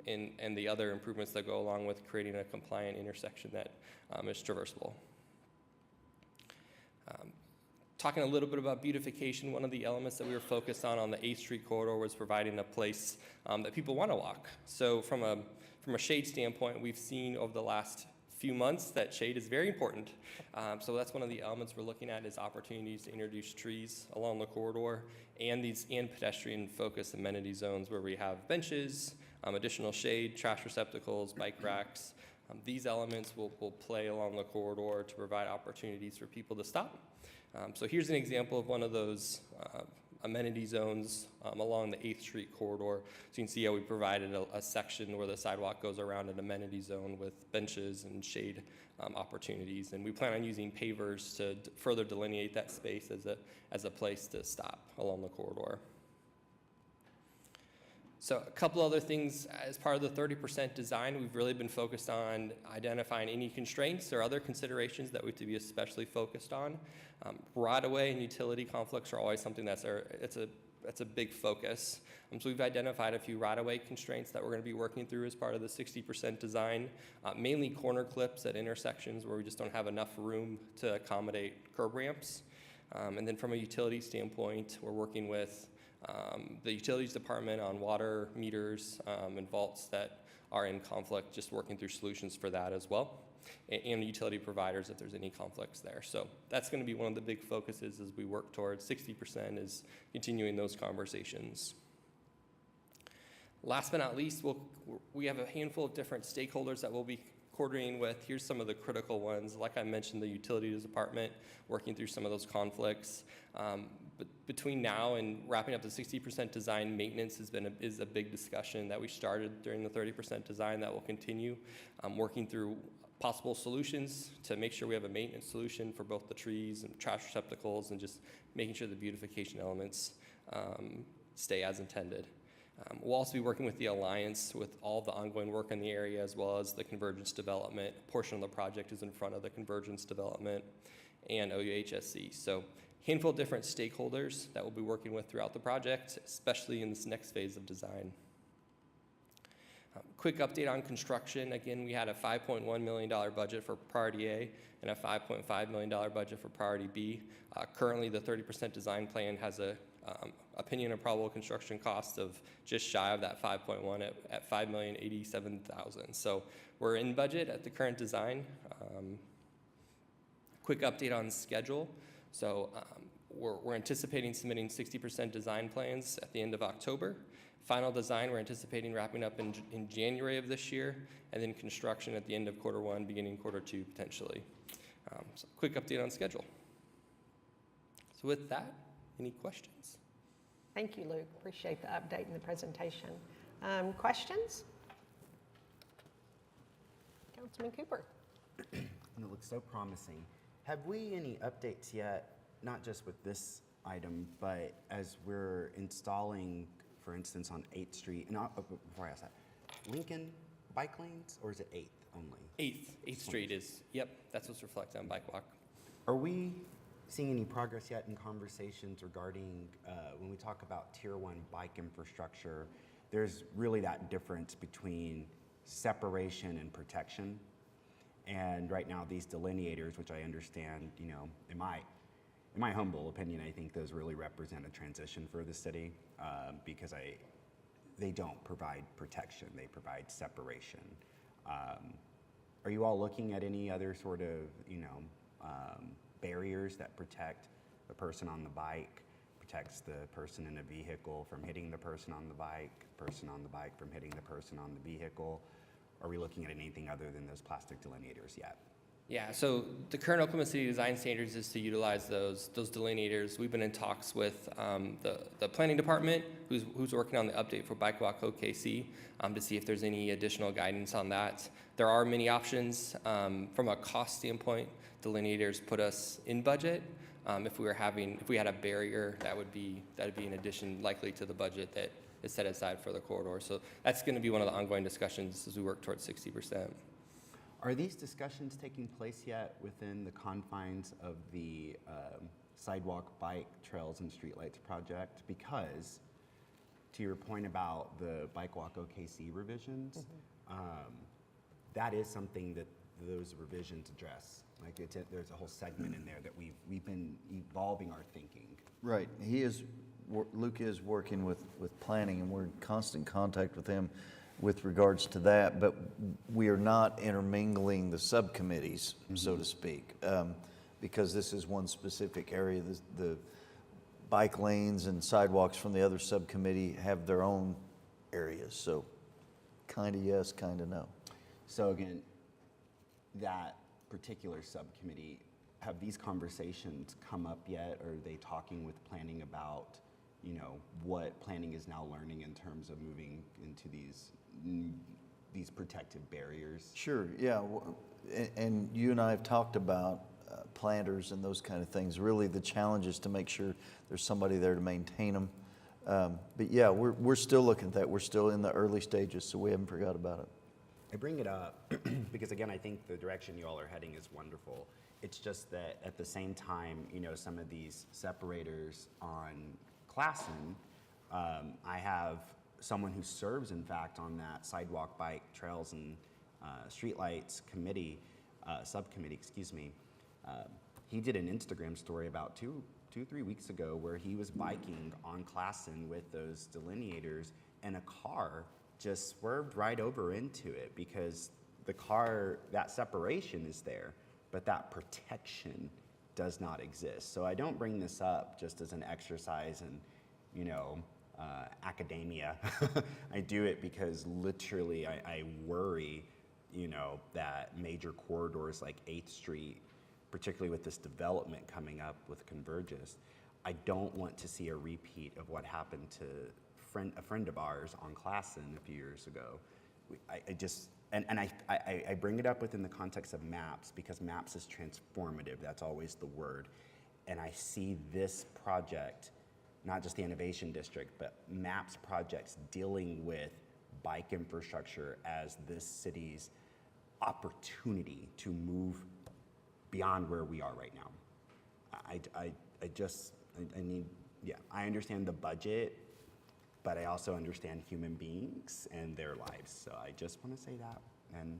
Speaker 8: and the other improvements that go along with creating a compliant intersection that is traversable. Talking a little bit about beautification, one of the elements that we were focused on the 8th Street corridor was providing a place that people want to walk. So from a shade standpoint, we've seen over the last few months that shade is very important. So that's one of the elements we're looking at is opportunities to introduce trees along the corridor and pedestrian focused amenity zones where we have benches, additional shade, trash receptacles, bike racks. These elements will play along the corridor to provide opportunities for people to stop. So here's an example of one of those amenity zones along the 8th Street corridor. So you can see how we provided a section where the sidewalk goes around an amenity zone with benches and shade opportunities. And we plan on using pavers to further delineate that space as a place to stop along the corridor. So a couple other things as part of the 30% design, we've really been focused on identifying any constraints or other considerations that we have to be especially focused on. Right-of-way and utility conflicts are always something that's a big focus. So we've identified a few right-of-way constraints that we're going to be working through as part of the 60% design, mainly corner clips at intersections where we just don't have enough room to accommodate curb ramps. And then from a utility standpoint, we're working with the utilities department on water meters and vaults that are in conflict, just working through solutions for that as well, and the utility providers if there's any conflicts there. So that's going to be one of the big focuses as we work towards 60% is continuing those conversations. Last but not least, we have a handful of different stakeholders that we'll be coordinating with. Here's some of the critical ones. Like I mentioned, the utilities department, working through some of those conflicts. But between now and wrapping up the 60% design, maintenance is a big discussion that we started during the 30% design that will continue. Working through possible solutions to make sure we have a maintenance solution for both the trees and trash receptacles and just making sure the beautification elements stay as intended. We'll also be working with the Alliance with all the ongoing work in the area as well as the convergence development. A portion of the project is in front of the convergence development and OUHSC. So handful of different stakeholders that we'll be working with throughout the project, especially in this next phase of design. Quick update on construction. Again, we had a $5.1 million budget for priority A and a $5.5 million budget for priority B. Currently, the 30% design plan has a opinion of probable construction cost of just shy of that 5.1 at $5,087,000. So we're in budget at the current design. Quick update on schedule. So we're anticipating submitting 60% design plans at the end of October. Final design, we're anticipating wrapping up in January of this year, and then construction at the end of Q1, beginning Q2 potentially. So quick update on schedule. So with that, any questions?
Speaker 1: Thank you, Luke. Appreciate the update and the presentation. Questions? Councilman Cooper.
Speaker 9: And it looks so promising. Have we any updates yet, not just with this item, but as we're installing, for instance, on 8th Street, and before I ask that, Lincoln bike lanes, or is it 8th only?
Speaker 8: 8th Street is, yep, that's what's reflected on Bike Walk.
Speaker 9: Are we seeing any progress yet in conversations regarding, when we talk about Tier 1 bike infrastructure, there's really that difference between separation and protection. And right now, these delineators, which I understand, you know, in my humble opinion, I think those really represent a transition for the city because they don't provide protection, they provide separation. Are you all looking at any other sort of, you know, barriers that protect the person on the bike, protects the person in a vehicle from hitting the person on the bike from hitting the person on the vehicle? Are we looking at anything other than those plastic delineators yet?
Speaker 8: Yeah, so the current Oklahoma City design standards is to utilize those delineators. We've been in talks with the planning department, who's working on the update for Bike Walk OKC, to see if there's any additional guidance on that. There are many options. From a cost standpoint, delineators put us in budget. If we had a barrier, that would be in addition likely to the budget that is set aside for the corridor. So that's going to be one of the ongoing discussions as we work towards 60%.
Speaker 9: Are these discussions taking place yet within the confines of the sidewalk, bike, trails, and streetlights project? Because to your point about the Bike Walk OKC revisions, that is something that those revisions address. Like there's a whole segment in there that we've been evolving our thinking.
Speaker 2: Right. Luke is working with planning, and we're in constant contact with him with regards to that, but we are not intermingling the subcommittees, so to speak, because this is one specific area. The bike lanes and sidewalks from the other subcommittee have their own areas, so kind of yes, kind of no.
Speaker 9: So again, that particular subcommittee, have these conversations come up yet? Or are they talking with planning about, what planning is now learning in terms of moving into these protective barriers?
Speaker 2: Sure, yeah, and you and I have talked about planters and those kind of things. Really, the challenge is to make sure there's somebody there to maintain them. But yeah, we're still looking at that. We're still in the early stages, so we haven't forgot about it.
Speaker 9: I bring it up because, again, I think the direction you all are heading is wonderful. It's just that at the same time, some of these separators on Classen, I have someone who serves, in fact, on that sidewalk, bike, trails, and streetlights committee, subcommittee, excuse me. He did an Instagram story about 3 weeks ago where he was biking on Classen with those delineators, and a car just swerved right over into it because that separation is there, but that protection does not exist. So I don't bring this up just as an exercise in, academia. I do it because literally I worry, that major corridors like 8th Street, particularly with this development coming up with Convergys, I don't want to see a repeat of what happened to a friend of ours on Classen a few years ago. I bring it up within the context of MAPS because MAPS is transformative. That's always the word. And I see this project, not just the Innovation District, but MAPS projects dealing with bike infrastructure as this city's opportunity to move beyond where we are right now. I understand the budget, but I also understand human beings and their lives. So I just want to say that, and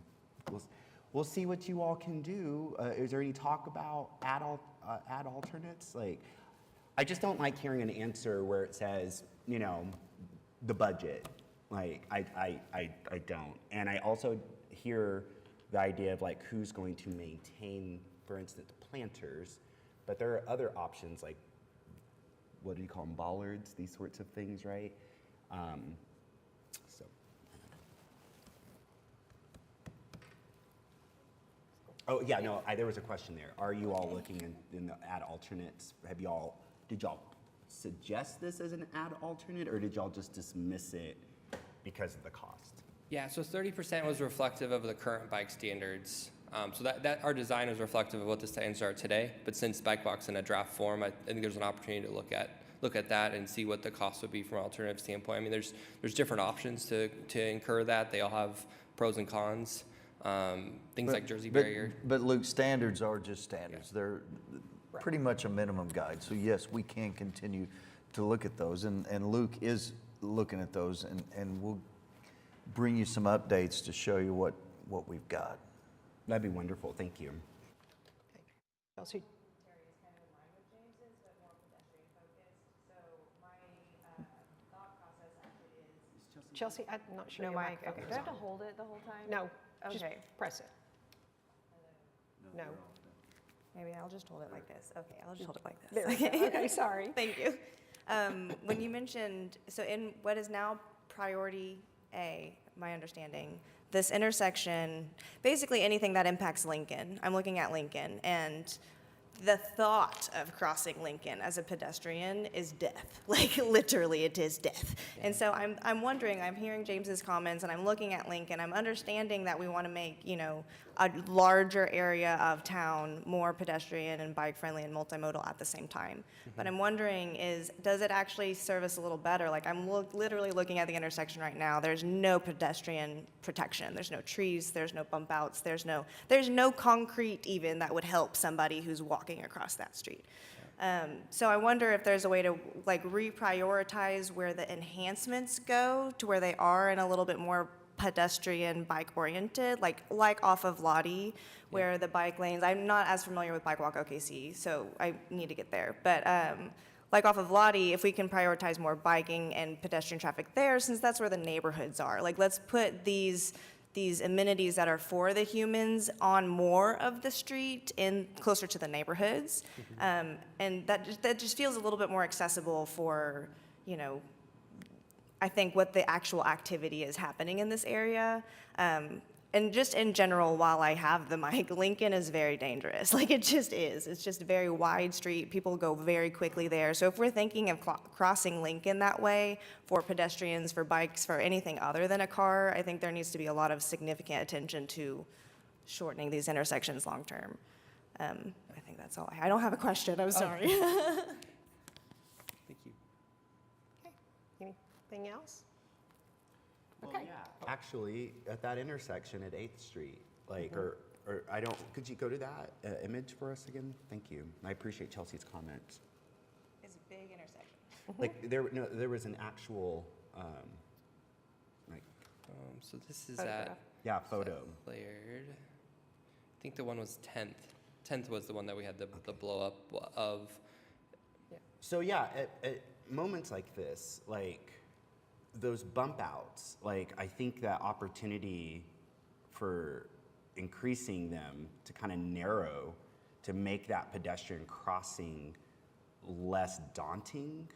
Speaker 9: we'll see what you all can do. Is there any talk about ad alternates? I just don't like hearing an answer where it says, the budget. I don't. And I also hear the idea of who's going to maintain, for instance, planters, but there are other options like, what do you call them, bollards, these sorts of things, right? Oh yeah, no, there was a question there. Are you all looking in the ad alternates? Did y'all suggest this as an ad alternate, or did y'all just dismiss it because of the cost?
Speaker 8: Yeah, so 30% was reflective of the current bike standards. So that our design is reflective of what the standards are today. But since Bike Walk's in a draft form, I think there's an opportunity to look at that and see what the cost would be from an alternative standpoint. I mean, there's different options to incur that. They all have pros and cons. Things like Jersey barrier.
Speaker 2: But Luke, standards are just standards. Yeah. They're pretty much a minimum guide. So yes, we can continue to look at those, and Luke is looking at those, and we'll bring you some updates to show you what we've got.
Speaker 9: That'd be wonderful. Thank you.
Speaker 1: Chelsea? Chelsea, I'm not sure.
Speaker 7: No
Speaker 1: your
Speaker 7: mic.
Speaker 1: microphone
Speaker 7: Okay.
Speaker 1: is
Speaker 7: Do I have to
Speaker 1: on.
Speaker 7: hold it the whole time?
Speaker 1: No, just
Speaker 7: Okay.
Speaker 1: press it. No.
Speaker 7: Maybe I'll just hold it like this. Okay, I'll just hold it like this.
Speaker 1: There we go. Okay, sorry.
Speaker 7: Thank you. When you mentioned, so in what is now priority A, my understanding, this intersection, basically anything that impacts Lincoln. I'm looking at Lincoln, and the thought of crossing Lincoln as a pedestrian is death. Like, literally, it is death. And so I'm wondering, I'm hearing James's comments, and I'm looking at Lincoln. I'm understanding that we want to make, you know, a larger area of town more pedestrian and bike-friendly and multimodal at the same time. But I'm wondering does it actually serve us a little better? Like, I'm literally looking at the intersection right now. There's no pedestrian protection. There's no trees. There's no bump outs. There's no concrete even that would help somebody who's walking across that street. So I wonder if there's a way to like reprioritize where the enhancements go to where they are and a little bit more pedestrian bike oriented, like off of Lottie, where the bike lanes, I'm not as familiar with Bike Walk OKC, so I need to get there. But like off of Lottie, if we can prioritize more biking and pedestrian traffic there, since that's where the neighborhoods are. Like, let's put these amenities that are for the humans on more of the street in closer to the neighborhoods. And that just feels a little bit more accessible for, you know, I think what the actual activity is happening in this area. And just in general, while I have the mic, Lincoln is very dangerous. Like, it just is. It's just a very wide street. People go very quickly there. So if we're thinking of crossing Lincoln that way for pedestrians, for bikes, for anything other than a car, I think there needs to be a lot of significant attention to shortening these intersections long term. I think that's all I don't have a question. I'm sorry.
Speaker 8: Thank you.
Speaker 1: Anything else?
Speaker 9: Well,
Speaker 1: Okay.
Speaker 9: yeah, actually, at that intersection at 8th Street, like, or I don't, could you go to that image for us again? Thank you. I appreciate Chelsea's comments.
Speaker 7: It's a big intersection.
Speaker 9: Like, there was an actual, like,
Speaker 8: So this is
Speaker 7: Photograph.
Speaker 8: at
Speaker 9: yeah, photo.
Speaker 8: Laird. I think the one was 10th. 10th was the one that we had the blow up of.
Speaker 9: So yeah, at moments like this, like those bump outs, like I think that opportunity for increasing them to kind of narrow, to make that pedestrian crossing less daunting,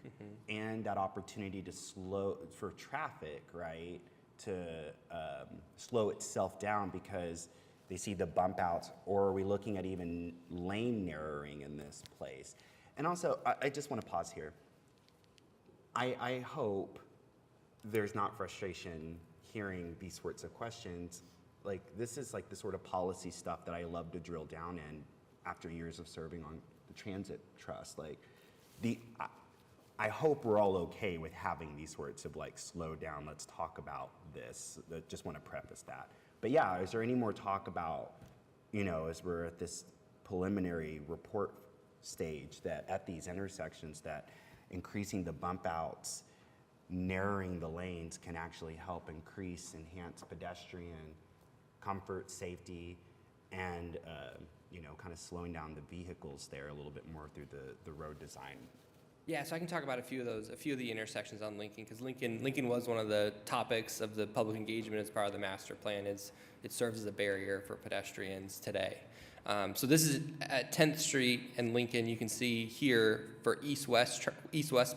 Speaker 9: and that opportunity to slow for traffic, right, to slow itself down because they see the bump outs, or are we looking at even lane narrowing in this place? And also, I just want to pause here. I hope there's not frustration hearing these sorts of questions. Like, this is like the sort of policy stuff that I love to drill down in after years of serving on the Transit Trust. Like, I hope we're all okay with having these sorts of like, slow down, let's talk about this. I just want to preface that. But yeah, is there any more talk about, you know, as we're at this preliminary report stage, that at these intersections that increasing the bump outs, narrowing the lanes can actually help enhance pedestrian comfort, safety, and you know, kind of slowing down the vehicles there a little bit more through the road design.
Speaker 8: Yeah, so I can talk about a few of the intersections on Lincoln, because Lincoln was one of the topics of the public engagement as part of the master plan. It serves as a barrier for pedestrians today. So this is at 10th Street and Lincoln. You can see here for east-west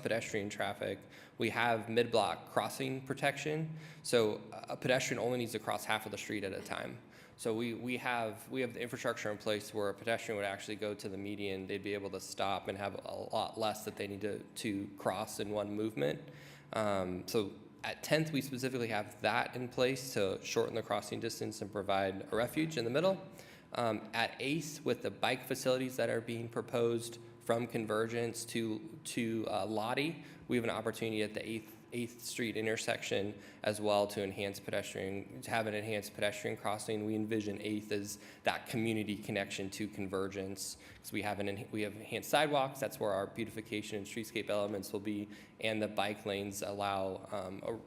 Speaker 8: pedestrian traffic, we have mid-block crossing protection. So a pedestrian only needs to cross half of the street at a time. So we have the infrastructure in place where a pedestrian would actually go to the median. They'd be able to stop and have a lot less that they need to cross in one movement. So at 10th, we specifically have that in place to shorten the crossing distance and provide a refuge in the middle. At 8th, with the bike facilities that are being proposed from Convergence to Lottie, we have an opportunity at the 8th Street intersection as well to have an enhanced pedestrian crossing. We envision 8th as that community connection to Convergence, because we have enhanced sidewalks. That's where our beautification and streetscape elements will be, and the bike lanes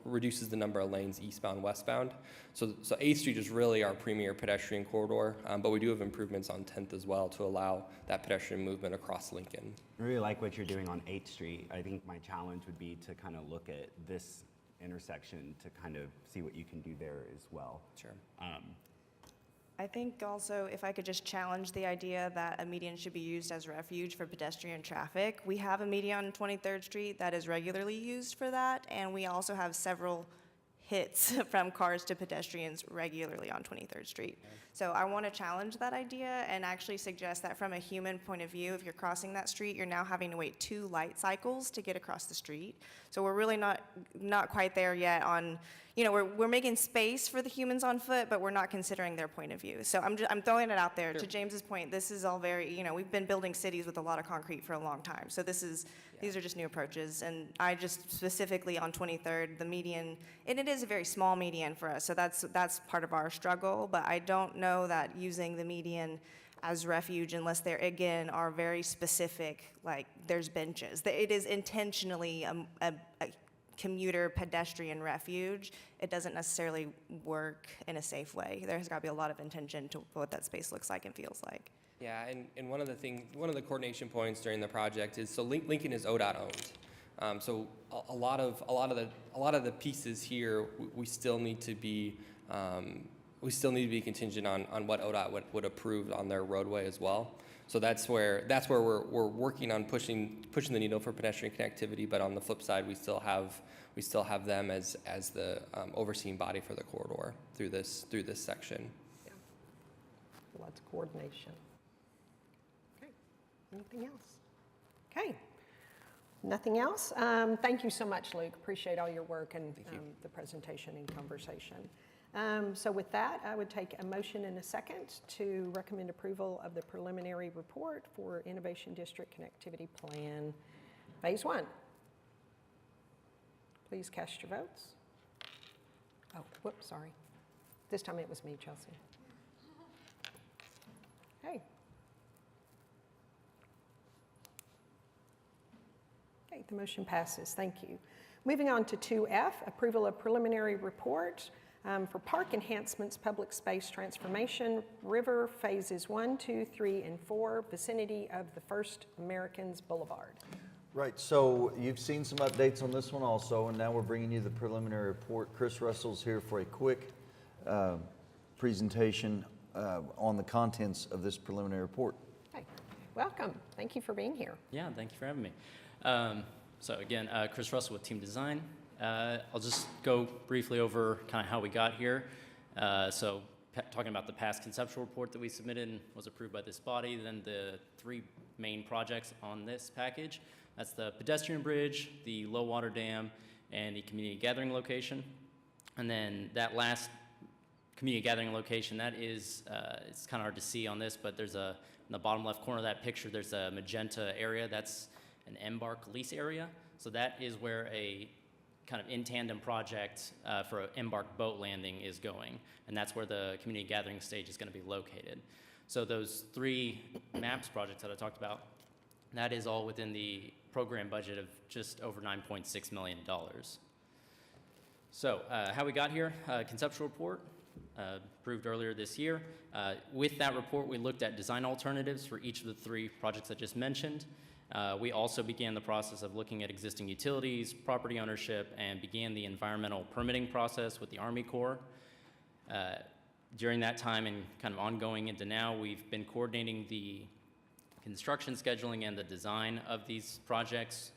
Speaker 8: reduces the number of lanes eastbound, westbound. So 8th Street is really our premier pedestrian corridor, but we do have improvements on 10th as well to allow that pedestrian movement across Lincoln.
Speaker 9: I really like what you're doing on 8th Street. I think my challenge would be to kind of look at this intersection to kind of see what you can do there as well.
Speaker 8: Sure.
Speaker 7: I think also, if I could just challenge the idea that a median should be used as refuge for pedestrian traffic. We have a median on 23rd Street that is regularly used for that, and we also have several hits from cars to pedestrians regularly on 23rd Street. So I want to challenge that idea and actually suggest that from a human point of view, if you're crossing that street, you're now having to wait 2 light cycles to get across the street. So we're really not quite there yet on, we're making space for the humans on foot, but we're not considering their point of view. So I'm throwing it out there. To James's point, this is all very, we've been building cities with a lot of concrete for a long time. So these are just new approaches. And I just specifically on 23rd, the median, and it is a very small median for us, so that's part of our struggle, but I don't know that using the median as refuge unless there, again, are very specific, like there's benches. It is intentionally a commuter pedestrian refuge. It doesn't necessarily work in a safe way. There's got to be a lot of intention to what that space looks like and feels like.
Speaker 8: Yeah, and one of the coordination points during the project is, so Lincoln is ODOT owned. So a lot of the pieces here, we still need to be contingent on what ODOT would approve on their roadway as well. So that's where we're working on pushing the needle for pedestrian connectivity. But on the flip side, we still have them as the overseeing body for the corridor through this section.
Speaker 1: Yeah. Lots of coordination. Okay. Anything else? Okay. Nothing else? Thank you so much, Luke. Appreciate all your work and the presentation and conversation. So with that, I would take a motion in a second to recommend approval of the preliminary report for Innovation District Connectivity Plan, Phase 1. Please cast your votes. Oh, whoops, sorry. This time it was me, Chelsea. Hey. Okay, the motion passes. Thank you. Moving on to 2F, approval of preliminary report for park enhancements, public space transformation, river phases 1, 2, 3, and 4, vicinity of the First Americans Boulevard.
Speaker 2: Right, so you've seen some updates on this one also, and now we're bringing you the preliminary report. Chris Russell's here for a quick presentation on the contents of this preliminary report.
Speaker 1: Hey, welcome. Thank you for being here.
Speaker 10: Yeah, thank you for having me. So again, Chris Russell with Team Design. I'll just go briefly over kind of how we got here. Talking about the past conceptual report that we submitted and was approved by this body, then the 3 main projects on this package. That's the pedestrian bridge, the low water dam, and the community gathering location. And then that last community gathering location, that is, it's kind of hard to see on this, but there's in the bottom left corner of that picture, there's a magenta area. That's an Embark lease area. So that is where a kind of in tandem project for an Embark boat landing is going. And that's where the community gathering stage is going to be located. So those 3 MAPS projects that I talked about, that is all within the program budget of just over $9.6 million. So how we got here, conceptual report approved earlier this year. With that report, we looked at design alternatives for each of the 3 projects I just mentioned. We also began the process of looking at existing utilities, property ownership, and began the environmental permitting process with the Army Corps. During that time and kind of ongoing into now, we've been coordinating the construction scheduling and the design of these projects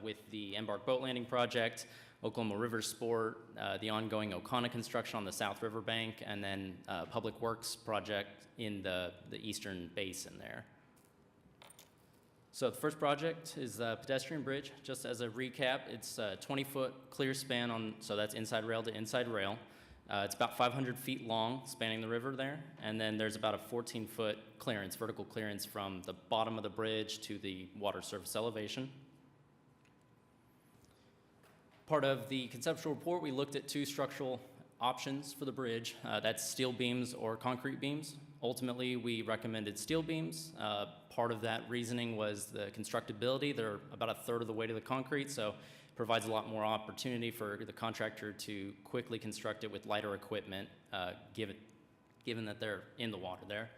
Speaker 10: with the Embark Boat Landing Project, Oklahoma River Sport, the ongoing Okana construction on the South River Bank, and then Public Works project in the eastern basin there. So the first project is the pedestrian bridge. Just as a recap, it's a 20-foot clear span so that's inside rail to inside rail. It's about 500 feet long, spanning the river there, and then there's about a 14-foot clearance, vertical clearance from the bottom of the bridge to the water surface elevation. Part of the conceptual report, we looked at 2 structural options for the bridge. That's steel beams or concrete beams. Ultimately, we recommended steel beams. Part of that reasoning was the constructability. They're about a third of the weight of the concrete, so it provides a lot more opportunity for the contractor to quickly construct it with lighter equipment, given that they're in the water there.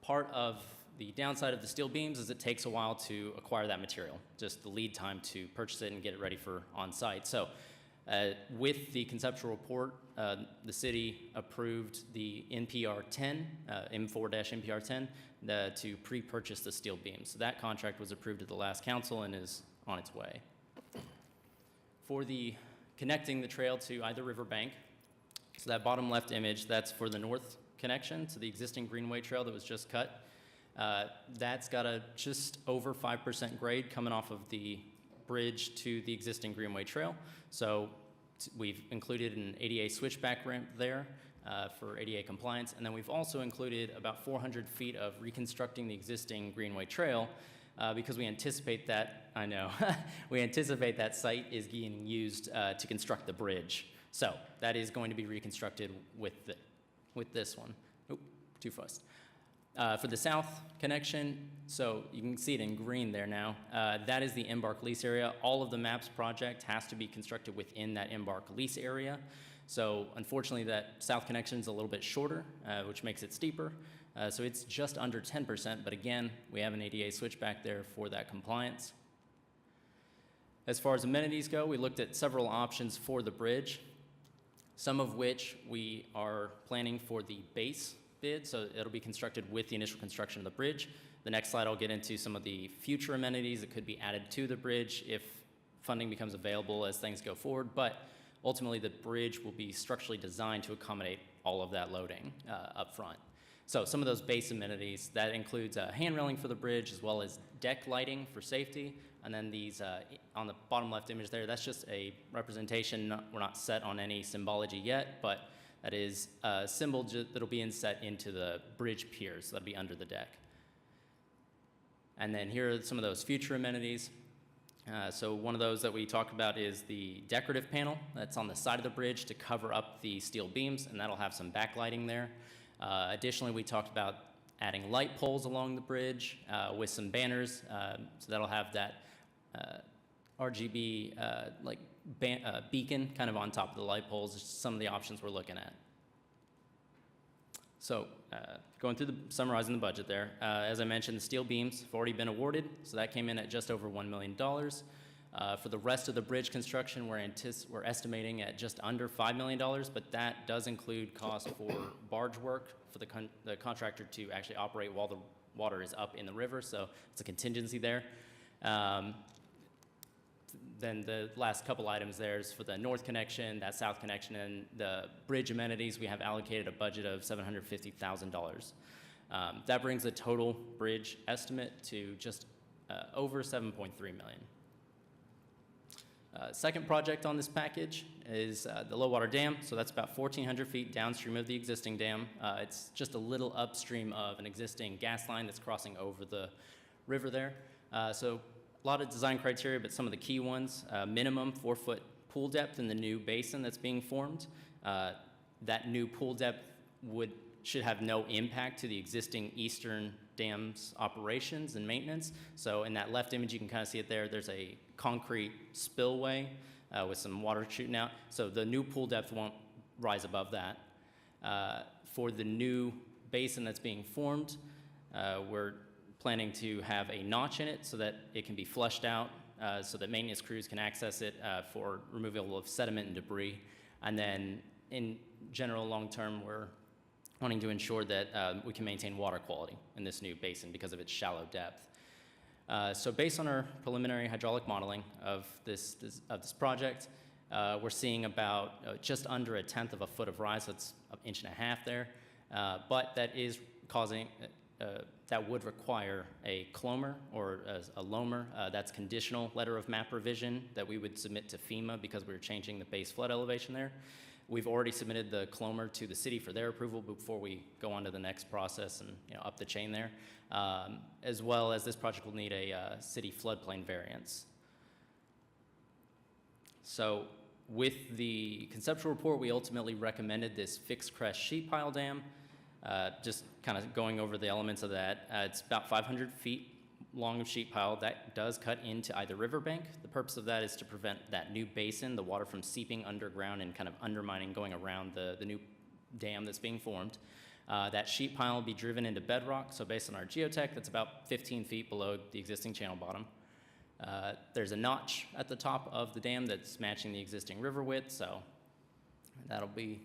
Speaker 10: Part of the downside of the steel beams is it takes a while to acquire that material, just the lead time to purchase it and get it ready for on-site. So with the conceptual report, the city approved the NPR 10, M4-NPR 10, to pre-purchase the steel beams. So that contract was approved at the last council and is on its way. For the connecting the trail to either riverbank. So that bottom left image, that's for the north connection to the existing Greenway Trail that was just cut. That's got a just over 5% grade coming off of the bridge to the existing Greenway Trail. So we've included an ADA switchback ramp there for ADA compliance, and then we've also included about 400 feet of reconstructing the existing Greenway Trail because we anticipate that, I know, we anticipate that site is being used to construct the bridge. So that is going to be reconstructed with this one. Oop, too fast. For the south connection, so you can see it in green there now, that is the Embark lease area. All of the MAPS project has to be constructed within that Embark lease area. So unfortunately that south connection is a little bit shorter, which makes it steeper. So it's just under 10%, but again, we have an ADA switchback there for that compliance. As far as amenities go, we looked at several options for the bridge, some of which we are planning for the base bid, so it'll be constructed with the initial construction of the bridge. The next slide I'll get into some of the future amenities that could be added to the bridge if funding becomes available as things go forward, but ultimately the bridge will be structurally designed to accommodate all of that loading up front. So some of those base amenities, that includes hand railing for the bridge as well as deck lighting for safety, and then these on the bottom left image there, that's just a representation. We're not set on any symbology yet, but that is a symbol that'll be inset into the bridge piers, so that'll be under the deck. And then here are some of those future amenities. So one of those that we talked about is the decorative panel that's on the side of the bridge to cover up the steel beams, and that'll have some backlighting there. Additionally, we talked about adding light poles along the bridge with some banners, so that'll have that RGB beacon kind of on top of the light poles. Just some of the options we're looking at. So going through summarizing the budget there, as I mentioned, the steel beams have already been awarded, so that came in at just over $1 million. For the rest of the bridge construction, we're estimating at just under $5 million, but that does include cost for barge work for the contractor to actually operate while the water is up in the river, so it's a contingency there. Then the last couple items there is for the north connection, that south connection, and the bridge amenities, we have allocated a budget of $750,000. That brings the total bridge estimate to just over $7.3 million. Second project on this package is the low water dam. So that's about 1,400 feet downstream of the existing dam. It's just a little upstream of an existing gas line that's crossing over the river there. So a lot of design criteria, but some of the key ones, minimum 4-foot pool depth in the new basin that's being formed. That new pool depth should have no impact to the existing eastern dam's operations and maintenance. So in that left image, you can kind of see it there. There's a concrete spillway with some water shooting out. So the new pool depth won't rise above that. For the new basin that's being formed, we're planning to have a notch in it so that it can be flushed out so that maintenance crews can access it for removal of sediment and debris. And then in general, long-term, we're wanting to ensure that we can maintain water quality in this new basin because of its shallow depth. So based on our preliminary hydraulic modeling of this project, we're seeing about just under 1/10 of a foot of rise, so it's 1.5 inches there, but that is causing, that would require a CLOMR or a LOMR, that's conditional letter of map revision that we would submit to FEMA because we're changing the base flood elevation there. We've already submitted the CLOMR to the city for their approval before we go on to the next process and up the chain there, as well as this project will need a city floodplain variance. So with the conceptual report, we ultimately recommended this fixed crest sheet pile dam. Just kind of going over the elements of that, it's about 500 feet long of sheet pile that does cut into either riverbank. The purpose of that is to prevent that new basin, the water from seeping underground and kind of undermining going around the new dam that's being formed. That sheet pile will be driven into bedrock, so based on our geotech, that's about 15 feet below the existing channel bottom. There's a notch at the top of the dam that's matching the existing river width, so that'll be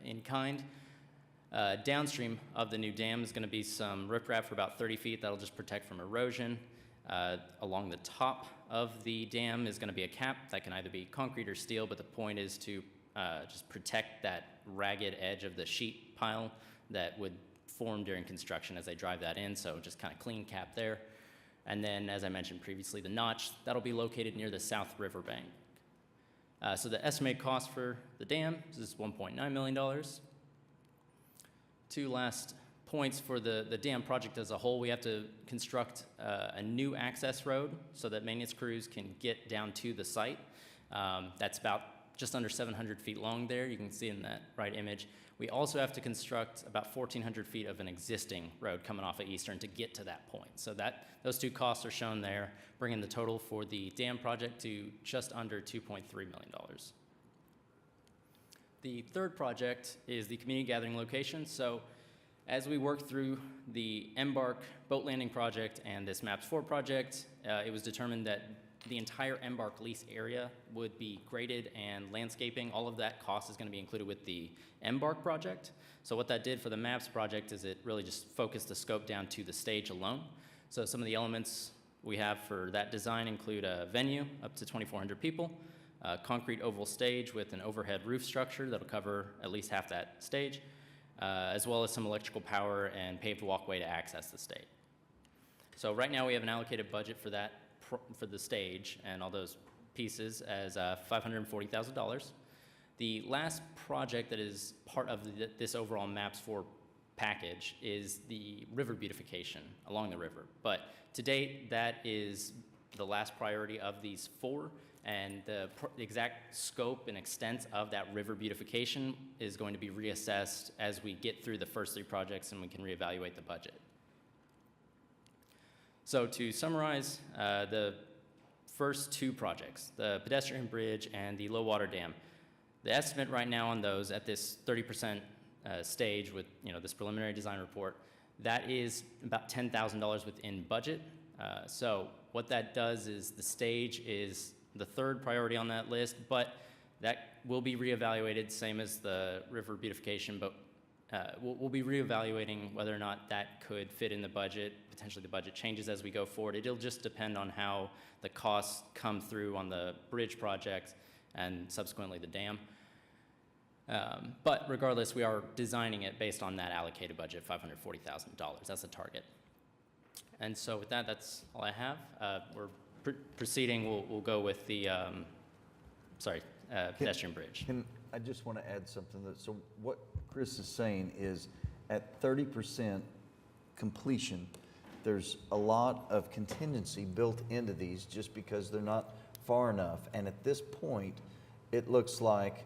Speaker 10: in kind. Downstream of the new dam is going to be some riprap for about 30 feet that'll just protect from erosion. Along the top of the dam is going to be a cap that can either be concrete or steel, but the point is to just protect that ragged edge of the sheet pile that would form during construction as they drive that in, so just kind of clean cap there. And then, as I mentioned previously, the notch, that'll be located near the south river bank. So the estimated cost for the dam is $1.9 million. Two last points for the dam project as a whole. We have to construct a new access road so that maintenance crews can get down to the site. That's about just under 700 feet long there. You can see in that right image. We also have to construct about 1,400 feet of an existing road coming off of Eastern to get to that point. So those two costs are shown there, bringing the total for the dam project to just under $2.3 million. The third project is the community gathering location. So as we work through the Embark boat landing project and this MAPS 4 project, it was determined that the entire Embark lease area would be graded and landscaping. All of that cost is going to be included with the Embark project. So what that did for the MAPS project is it really just focused the scope down to the stage alone. So some of the elements we have for that design include a venue up to 2,400 people, a concrete oval stage with an overhead roof structure that'll cover at least half that stage, as well as some electrical power and paved walkway to access the stage. So right now we have an allocated budget for that, for the stage and all those pieces as $540,000. The last project that is part of this overall MAPS 4 package is the river beautification along the river. But to date, that is the last priority of these four, and the exact scope and extent of that river beautification is going to be reassessed as we get through the first three projects and we can reevaluate the budget. So to summarize, the first two projects, the pedestrian bridge and the low water dam, the estimate right now on those at this 30% stage with this preliminary design report, that is about $10,000 within budget. So what that does is the stage is the third priority on that list, but that will be reevaluated, same as the river beautification, but we'll be reevaluating whether or not that could fit in the budget. Potentially the budget changes as we go forward. It'll just depend on how the costs come through on the bridge project and subsequently the dam. But regardless, we are designing it based on that allocated budget, $540,000. That's the target. And so with that, that's all I have. We're proceeding. We'll go with the pedestrian bridge.
Speaker 2: I just want to add something. So what Chris is saying is at 30% completion, there's a lot of contingency built into these just because they're not far enough. And at this point, it looks like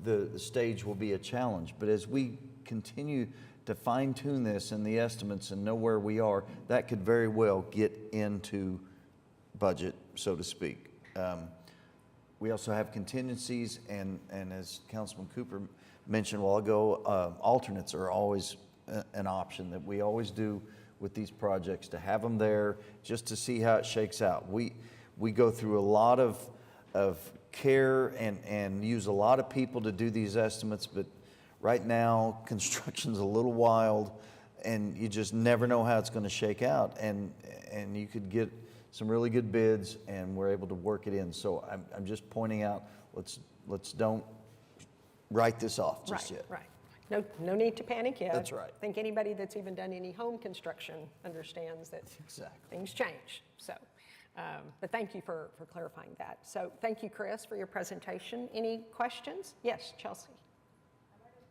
Speaker 2: the stage will be a challenge. But as we continue to fine tune this and the estimates and know where we are, that could very well get into budget, so to speak. We also have contingencies, and as Councilman Cooper mentioned a while ago, alternates are always an option that we always do with these projects, to have them there just to see how it shakes out. We go through a lot of care and use a lot of people to do these estimates, but right now construction's a little wild and you just never know how it's going to shake out, and you could get some really good bids and we're able to work it in. So I'm just pointing out, let's don't write this off just yet.
Speaker 1: Right. No need to panic yet.
Speaker 2: That's right.
Speaker 1: I think anybody that's even done any home construction understands that
Speaker 2: Exactly.
Speaker 1: things change. So, but thank you for clarifying that. So thank you, Chris, for your presentation. Any questions? Yes, Chelsea.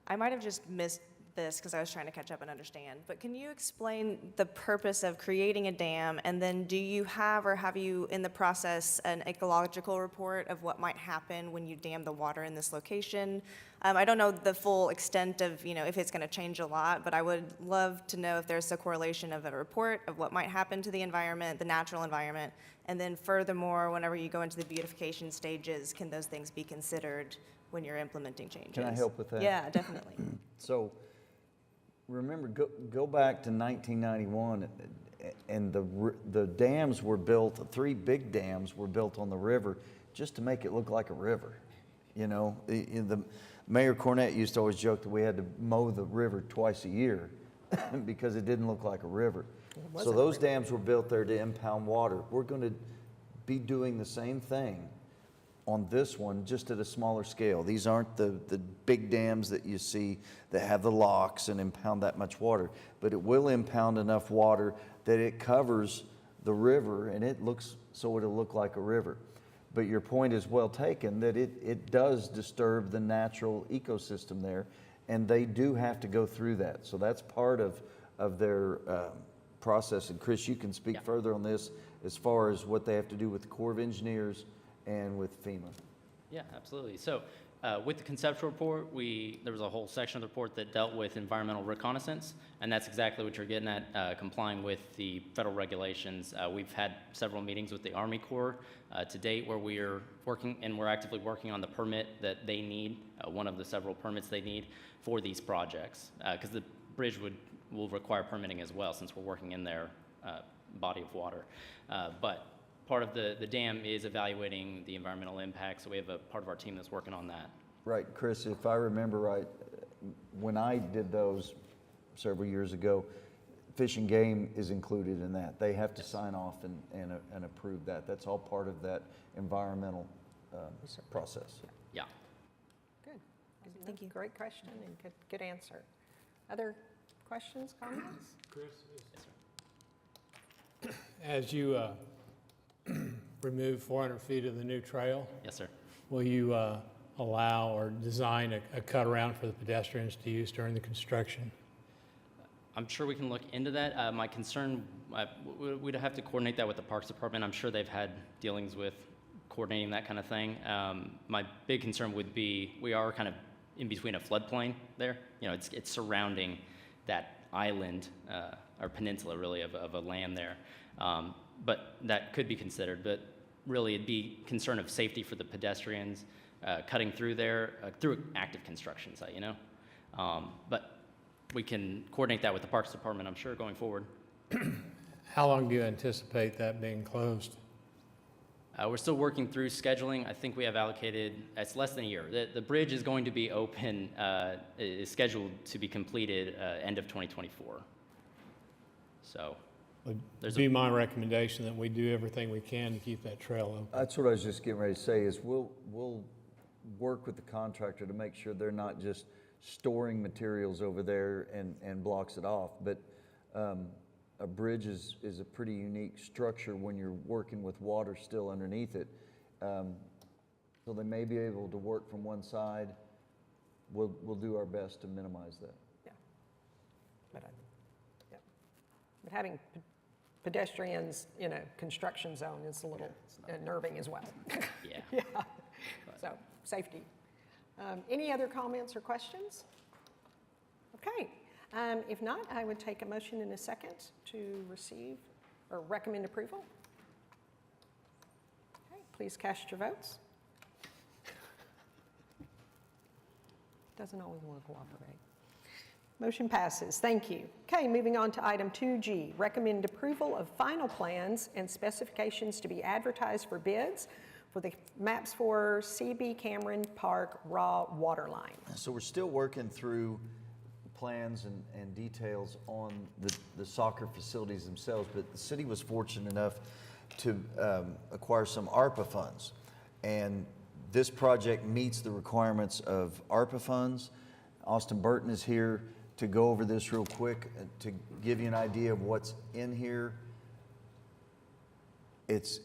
Speaker 7: I might have just missed this because I was trying to catch up and understand, but can you explain the purpose of creating a dam, and then do you have or have you in the process an ecological report of what might happen when you dam the water in this location? I don't know the full extent of, if it's going to change a lot, but I would love to know if there's a correlation of a report of what might happen to the environment, the natural environment, and then furthermore, whenever you go into the beautification stages, can those things be considered when you're implementing changes?
Speaker 2: Can I help with that?
Speaker 7: Yeah, definitely.
Speaker 2: So remember, go back to 1991, and the dams were built, the three big dams were built on the river just to make it look like a river. The Mayor Cornett used to always joke that we had to mow the river twice a year because it didn't look like a river. So
Speaker 1: wasn't a
Speaker 2: those
Speaker 1: river.
Speaker 2: dams were built there to impound water. We're going to be doing the same thing on this one, just at a smaller scale. These aren't the big dams that you see that have the locks and impound that much water, but it will impound enough water that it covers the river, and it looks, so it'll look like a river. But your point is well taken, that it does disturb the natural ecosystem there, and they do have to go through that. So that's part of their process. And Chris, you can speak further on this as far as what they have to do with the Corps of Engineers and with FEMA.
Speaker 10: Yeah, absolutely. So with the conceptual report, there was a whole section of the report that dealt with environmental reconnaissance, and that's exactly what you're getting at, complying with the federal regulations. We've had several meetings with the Army Corps to date where we're working, and we're actively working on the permit that they need, one of the several permits they need for these projects, because the bridge will require permitting as well since we're working in their body of water. But part of the dam is evaluating the environmental impact, so we have a part of our team that's working on that.
Speaker 2: Right, Chris, if I remember right, when I did those several years ago, Fish and Game is included in that. They have to sign off and approve that. That's all part of that environmental process.
Speaker 10: Yeah.
Speaker 1: Good.
Speaker 7: Thank you.
Speaker 1: Great question and good answer. Other questions, comments?
Speaker 11: As you remove 400 feet of the new trail,
Speaker 10: Yes, sir.
Speaker 11: will you allow or design a cut around for the pedestrians to use during the construction?
Speaker 10: I'm sure we can look into that. My concern, we'd have to coordinate that with the Parks Department. I'm sure they've had dealings with coordinating that kind of thing. My big concern would be, we are kind of in between a floodplain there. You know, it's surrounding that island, or peninsula really, of a land there. But that could be considered, but really it'd be concern of safety for the pedestrians cutting through there, through an active construction site, you know? But we can coordinate that with the Parks Department, I'm sure, going forward.
Speaker 11: How long do you anticipate that being closed?
Speaker 10: We're still working through scheduling. I think we have allocated, it's less than a year. The bridge is going to be open, is scheduled to be completed end of 2024. So
Speaker 11: Would
Speaker 10: there's
Speaker 11: be my recommendation that we do everything we can to keep that trail open.
Speaker 2: That's what I was just getting ready to say, is we'll work with the contractor to make sure they're not just storing materials over there and blocks it off. But a bridge is a pretty unique structure when you're working with water still underneath it. So they may be able to work from one side. We'll do our best to minimize that.
Speaker 1: Yeah. But having pedestrians in a construction zone is a little unnerving as well.
Speaker 10: Yeah.
Speaker 1: Yeah. So, safety. Any other comments or questions? Okay. If not, I would take a motion in a second to receive or recommend approval. Okay, please cast your votes. Doesn't always want to cooperate. Motion passes. Thank you. Okay, moving on to item 2G, recommend approval of final plans and specifications to be advertised for bids for the maps for CB Cameron Park raw water line.
Speaker 2: So we're still working through plans and details on the soccer facilities themselves, but the city was fortunate enough to acquire some ARPA funds. And this project meets the requirements of ARPA funds. Austin Burton is here to go over this real quick, to give you an idea of what's in here. It's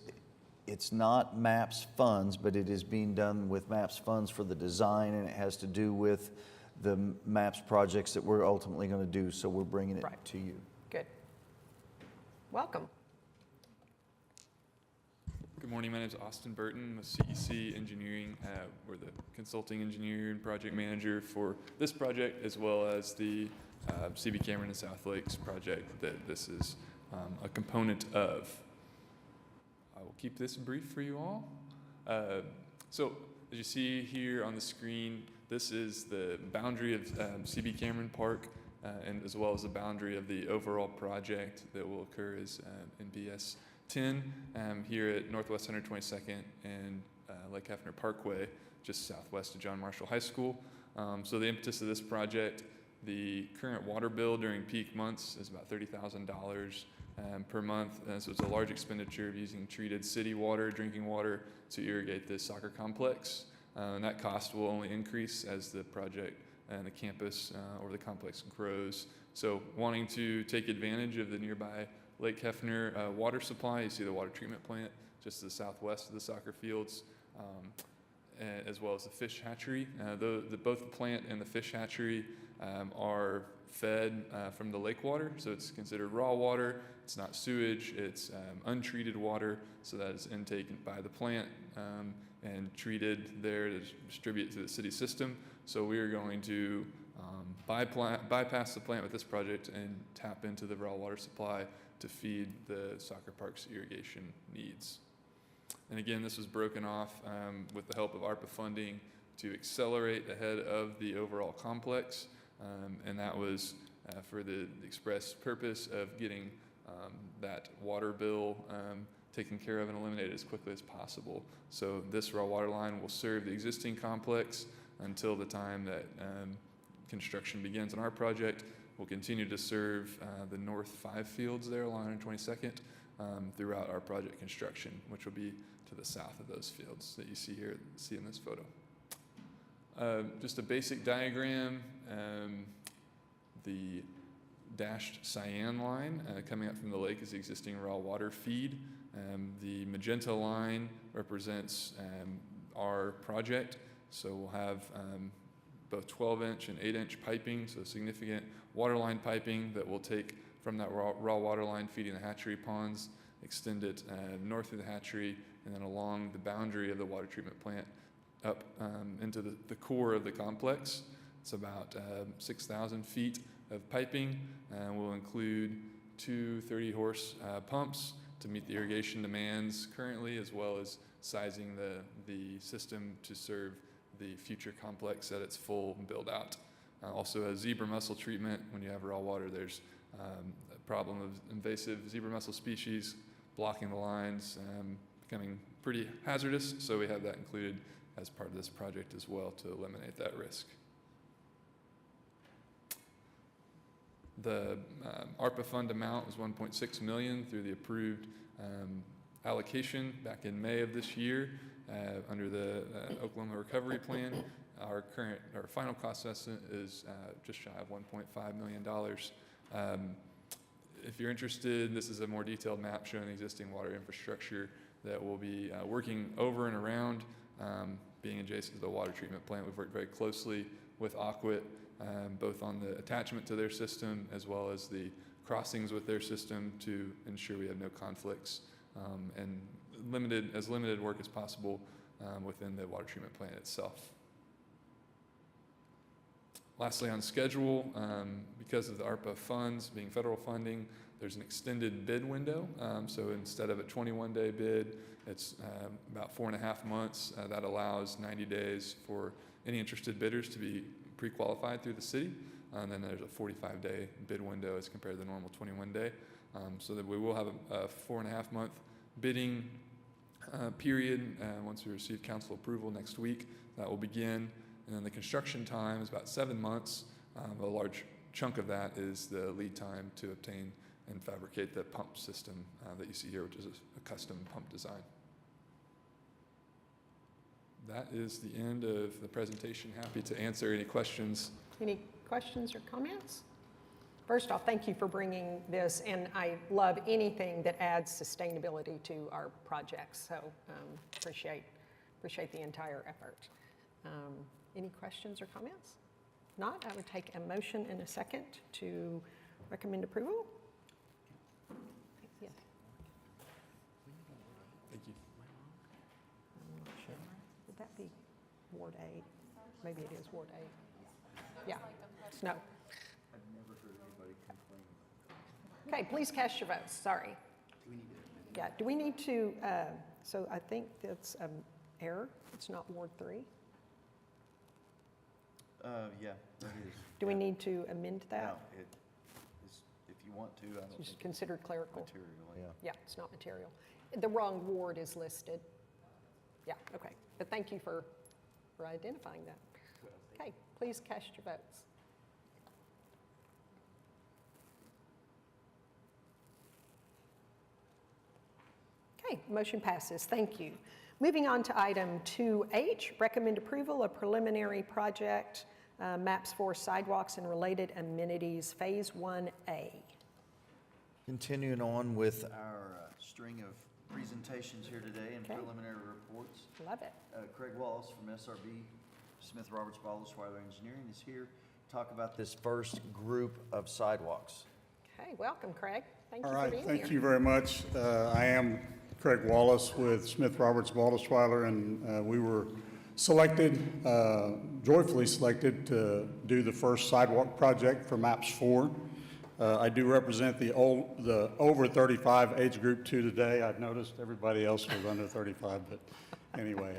Speaker 2: not MAPS funds, but it is being done with MAPS funds for the design, and it has to do with the MAPS projects that we're ultimately going to do, so we're bringing it to you.
Speaker 1: Good. Welcome.
Speaker 12: Good morning, my name is Austin Burton with CEC Engineering. We're the consulting engineer and project manager for this project, as well as the CB Cameron and South Lakes project that this is a component of. I will keep this brief for you all. So as you see here on the screen, this is the boundary of CB Cameron Park, and as well as the boundary of the overall project that will occur as NBS 10 here at Northwest 122nd and Lake Hefner Parkway, just southwest of John Marshall High School. So the impetus of this project The current water bill during peak months is about $30,000 per month. So it's a large expenditure of using treated city water, drinking water, to irrigate this soccer complex. And that cost will only increase as the project and the campus or the complex grows. So wanting to take advantage of the nearby Lake Hefner water supply, you see the water treatment plant just to the southwest of the soccer fields, as well as the fish hatchery. Both the plant and the fish hatchery are fed from the lake water, so it's considered raw water. It's not sewage, it's untreated water, so that is intaken by the plant and treated there to distribute to the city system. So we are going to bypass the plant with this project and tap into the raw water supply to feed the soccer park's irrigation needs. And again, this was broken off with the help of ARPA funding to accelerate ahead of the overall complex, and that was for the express purpose of getting that water bill taken care of and eliminated as quickly as possible. So this raw water line will serve the existing complex until the time that construction begins on our project. We'll continue to serve the north 5 fields there along 122nd throughout our project construction, which will be to the south of those fields that you see here, see in this photo. Just a basic diagram. The dashed cyan line coming up from the lake is the existing raw water feed. The magenta line represents our project. So we'll have both 12-inch and 8-inch piping, so significant water line piping that will take from that raw water line feeding the hatchery ponds, extend it north of the hatchery, and then along the boundary of the water treatment plant up into the core of the complex. It's about 6,000 feet of piping, and will include 2 30-horse pumps to meet the irrigation demands currently, as well as sizing the system to serve the future complex at its full build-out. Also, a zebra mussel treatment. When you have raw water, there's a problem of invasive zebra mussel species blocking the lines, becoming pretty hazardous, so we have that included as part of this project as well to eliminate that risk. The ARPA fund amount was $1.6 million through the approved allocation back in May of this year under the Oklahoma Recovery Plan. Our final cost estimate is just shy of $1.5 million. If you're interested, this is a more detailed map showing the existing water infrastructure that will be working over and around, being adjacent to the water treatment plant. We've worked very closely with Aquit, both on the attachment to their system as well as the crossings with their system to ensure we have no conflicts and as limited work as possible within the water treatment plant itself. Lastly, on schedule, because of the ARPA funds being federal funding, there's an extended bid window. So instead of a 21-day bid, it's about 4.5 months. That allows 90 days for any interested bidders to be pre-qualified through the city. And then there's a 45-day bid window as compared to the normal 21-day. So that we will have a 4.5-month bidding period. Once we receive council approval next week, that will begin. And then the construction time is about 7 months. A large chunk of that is the lead time to obtain and fabricate the pump system that you see here, which is a custom pump design. That is the end of the presentation. Happy to answer any questions.
Speaker 1: Any questions or comments? First off, thank you for bringing this, and I love anything that adds sustainability to our projects, so appreciate the entire effort. Any questions or comments? Not, I would take a motion in a second to recommend approval. Yes.
Speaker 12: Thank you.
Speaker 1: I'm not sure. Would that be Ward 8? Maybe it is Ward 8. Yeah, Snow.
Speaker 2: I've never heard anybody complain.
Speaker 1: Okay, please cast your votes, sorry. Yeah, do we need to, so I think that's an error. It's not Ward 3.
Speaker 2: Yeah, that is.
Speaker 1: Do we need to amend that?
Speaker 2: No, if you want to, I don't
Speaker 1: It's
Speaker 2: think
Speaker 1: considered clerical.
Speaker 2: material, yeah.
Speaker 1: Yeah, it's not material. The wrong ward is listed. Yeah, okay. But thank you for identifying that. Okay, please cast your votes. Okay, motion passes. Thank you. Moving on to item 2H, recommend approval of preliminary project maps for sidewalks and related amenities, Phase 1A.
Speaker 2: Continuing on with our string of presentations here today and
Speaker 1: Okay.
Speaker 2: preliminary reports.
Speaker 1: Love it.
Speaker 2: Craig Wallace from SRB, Smith Roberts Baldwin Engineering is here to talk about this first group of sidewalks.
Speaker 1: Okay, welcome, Craig. Thank you
Speaker 13: All
Speaker 1: for
Speaker 13: right,
Speaker 1: being
Speaker 13: thank
Speaker 1: here.
Speaker 13: you very much. I am Craig Wallace with Smith Roberts Baldwin, and we were selected, joyfully selected to do the first sidewalk project for MAPS 4. I do represent the over 35 age group too today. I've noticed everybody else was under 35, but anyway.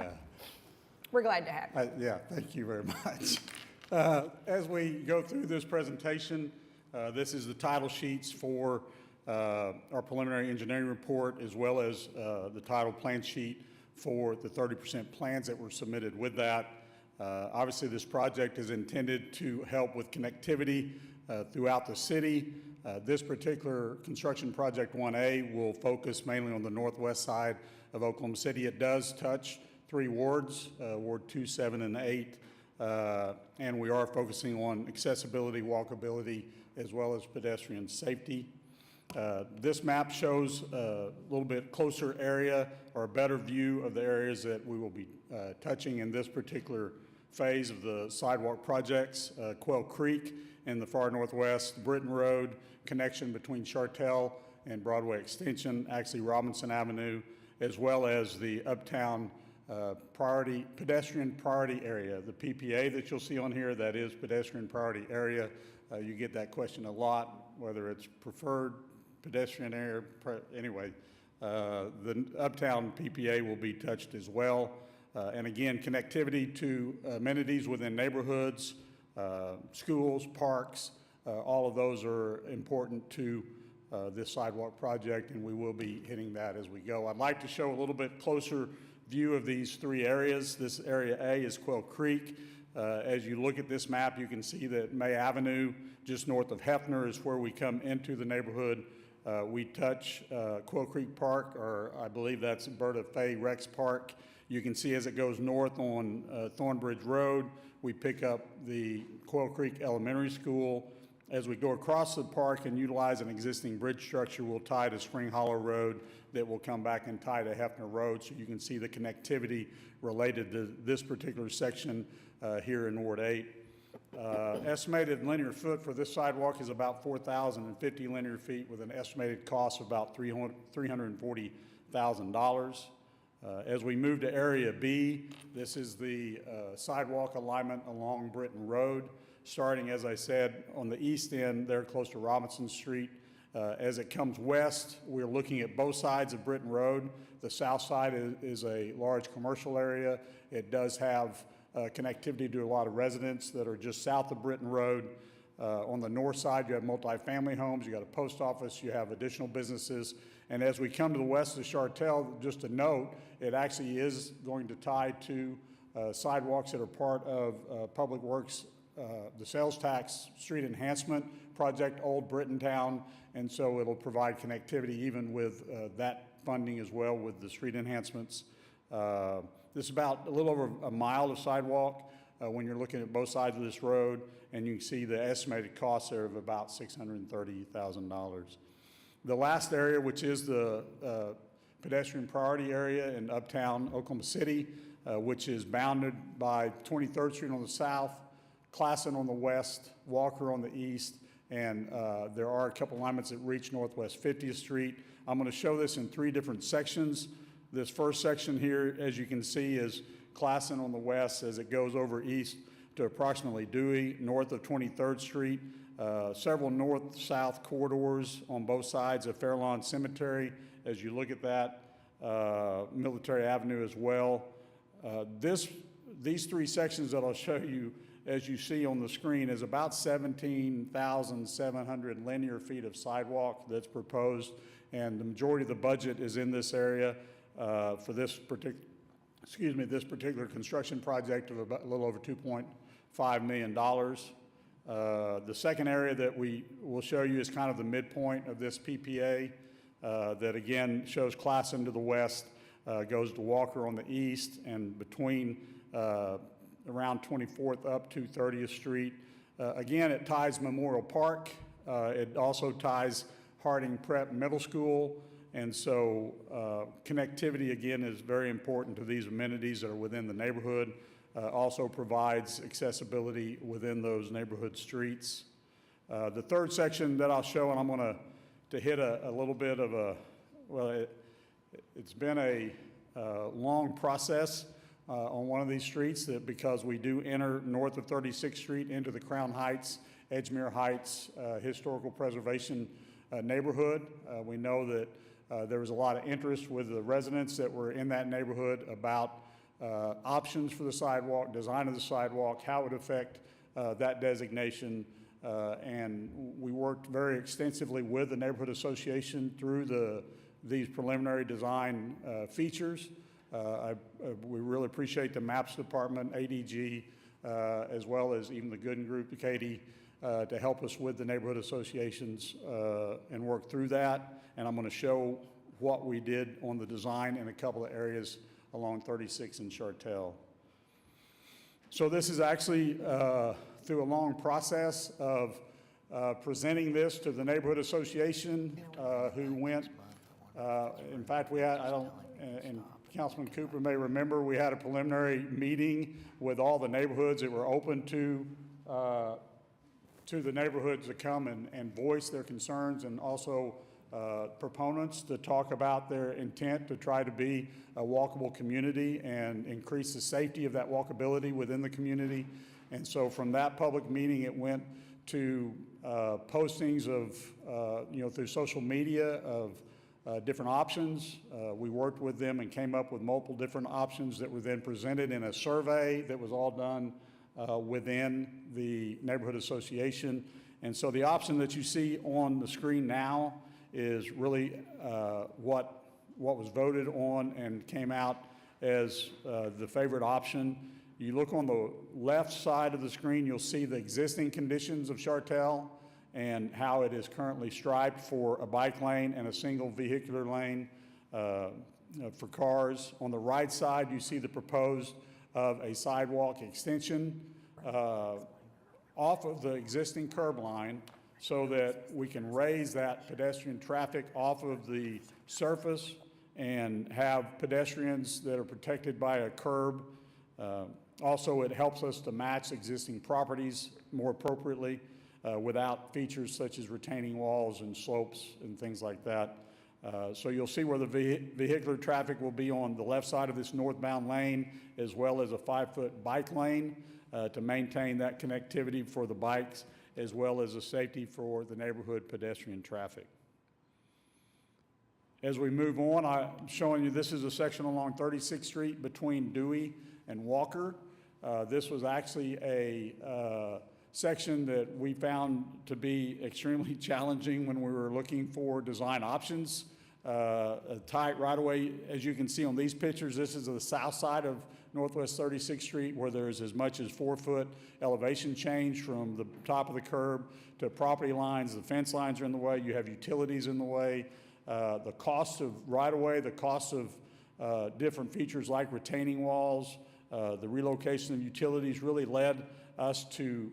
Speaker 1: We're glad to have you.
Speaker 13: Yeah, thank you very much. As we go through this presentation, this is the title sheets for our preliminary engineering report, as well as the title plan sheet for the 30% plans that were submitted with that. Obviously, this project is intended to help with connectivity throughout the city. This particular construction project 1A will focus mainly on the northwest side of Oklahoma City. It does touch 3 wards, Ward 2, 7, and 8, and we are focusing on accessibility, walkability, as well as pedestrian safety. This map shows a little bit closer area or a better view of the areas that we will be touching in this particular phase of the sidewalk projects. Quail Creek in the far northwest, Britton Road, connection between Chartel and Broadway Extension, actually Robinson Avenue, as well as the Uptown pedestrian priority area. The PPA that you'll see on here, that is pedestrian priority area. You get that question a lot, whether it's preferred pedestrian area. Anyway, the Uptown PPA will be touched as well. And again, connectivity to amenities within neighborhoods, schools, parks, all of those are important to this sidewalk project, and we will be hitting that as we go. I'd like to show a little bit closer view of these 3 areas. This area A is Quail Creek. As you look at this map, you can see that May Avenue, just north of Hefner, is where we come into the neighborhood. We touch Quail Creek Park, or I believe that's Berta Fay Rex Park. You can see as it goes north on Thornbridge Road, we pick up the Quail Creek Elementary School. As we go across the park and utilize an existing bridge structure, we'll tie to Spring Hollow Road that will come back and tie to Hefner Road, so you can see the connectivity related to this particular section here in Ward 8. Estimated linear foot for this sidewalk is about 4,050 linear feet with an estimated cost of about $340,000. As we move to Area B, this is the sidewalk alignment along Britton Road, starting, as I said, on the east end there close to Robinson Street. As it comes west, we're looking at both sides of Britton Road. The south side is a large commercial area. It does have connectivity to a lot of residents that are just south of Britton Road. On the north side, you have multifamily homes, you got a post office, you have additional businesses. And as we come to the west of Chartel, just a note, it actually is going to tie to sidewalks that are part of Public Works, the sales tax street enhancement project, Old Brittontown, and so it'll provide connectivity even with that funding as well with the street enhancements. This is about a little over a mile of sidewalk when you're looking at both sides of this road, and you can see the estimated cost there of about $630,000. The last area, which is the pedestrian priority area in Uptown Oklahoma City, which is bounded by 23rd Street on the south, Classen on the west, Walker on the east, and there are a couple alignments that reach Northwest 50th Street. I'm going to show this in 3 different sections. This first section here, as you can see, is Classen on the west as it goes over east to approximately Dewey, north of 23rd Street. Several north-south corridors on both sides of Fairlawn Cemetery. As you look at that, Military Avenue as well. These 3 sections that I'll show you, as you see on the screen, is about 17,700 linear feet of sidewalk that's proposed, and the majority of the budget is in this area for this particular construction project of about a little over $2.5 million. The second area that we will show you is kind of the midpoint of this PPA. that again shows Classen to the west, goes to Walker on the east, and between around 24th up to 30th Street. Again, it ties Memorial Park. It also ties Harding Prep Middle School. And so connectivity, again, is very important to these amenities that are within the neighborhood. Also provides accessibility within those neighborhood streets. The third section that I'll show, and I'm going to hit a little bit of a, well, it's been a long process on one of these streets, that because we do enter north of 36th Street into the Crown Heights, Edgemere Heights Historical Preservation neighborhood. We know that there was a lot of interest with the residents that were in that neighborhood about options for the sidewalk, design of the sidewalk, how it would affect that designation. And we worked very extensively with the neighborhood association through these preliminary design features. We really appreciate the MAPS department, ADG, as well as even the Gooden Group, Katie, to help us with the neighborhood associations and work through that. And I'm going to show what we did on the design in a couple of areas along 36 and Chartel. So this is actually through a long process of presenting this to the neighborhood association who went, in fact, we had, and Councilman Cooper may remember, we had a preliminary meeting with all the neighborhoods that were open to the neighborhoods to come and voice their concerns, and also proponents to talk about their intent to try to be a walkable community and increase the safety of that walkability within the community. And so from that public meeting, it went to postings of, through social media of different options. We worked with them and came up with multiple different options that were then presented in a survey that was all done within the neighborhood association. And so the option that you see on the screen now is really what was voted on and came out as the favorite option. You look on the left side of the screen, you'll see the existing conditions of Chartel and how it is currently striped for a bike lane and a single vehicular lane for cars. On the right side, you see the proposed of a sidewalk extension off of the existing curb line so that we can raise that pedestrian traffic off of the surface and have pedestrians that are protected by a curb. Also, it helps us to match existing properties more appropriately without features such as retaining walls and slopes and things like that. So you'll see where the vehicular traffic will be on the left side of this northbound lane, as well as a 5-foot bike lane to maintain that connectivity for the bikes, as well as the safety for the neighborhood pedestrian traffic. As we move on, I'm showing you this is a section along 36th Street between Dewey and Walker. This was actually a section that we found to be extremely challenging when we were looking for design options. A tight right-of-way, as you can see on these pictures, this is the south side of Northwest 36th Street, where there's as much as 4-foot elevation change from the top of the curb to property lines. The fence lines are in the way. You have utilities in the way. The cost of right-of-way, the cost of different features like retaining walls, the relocation of utilities really led us to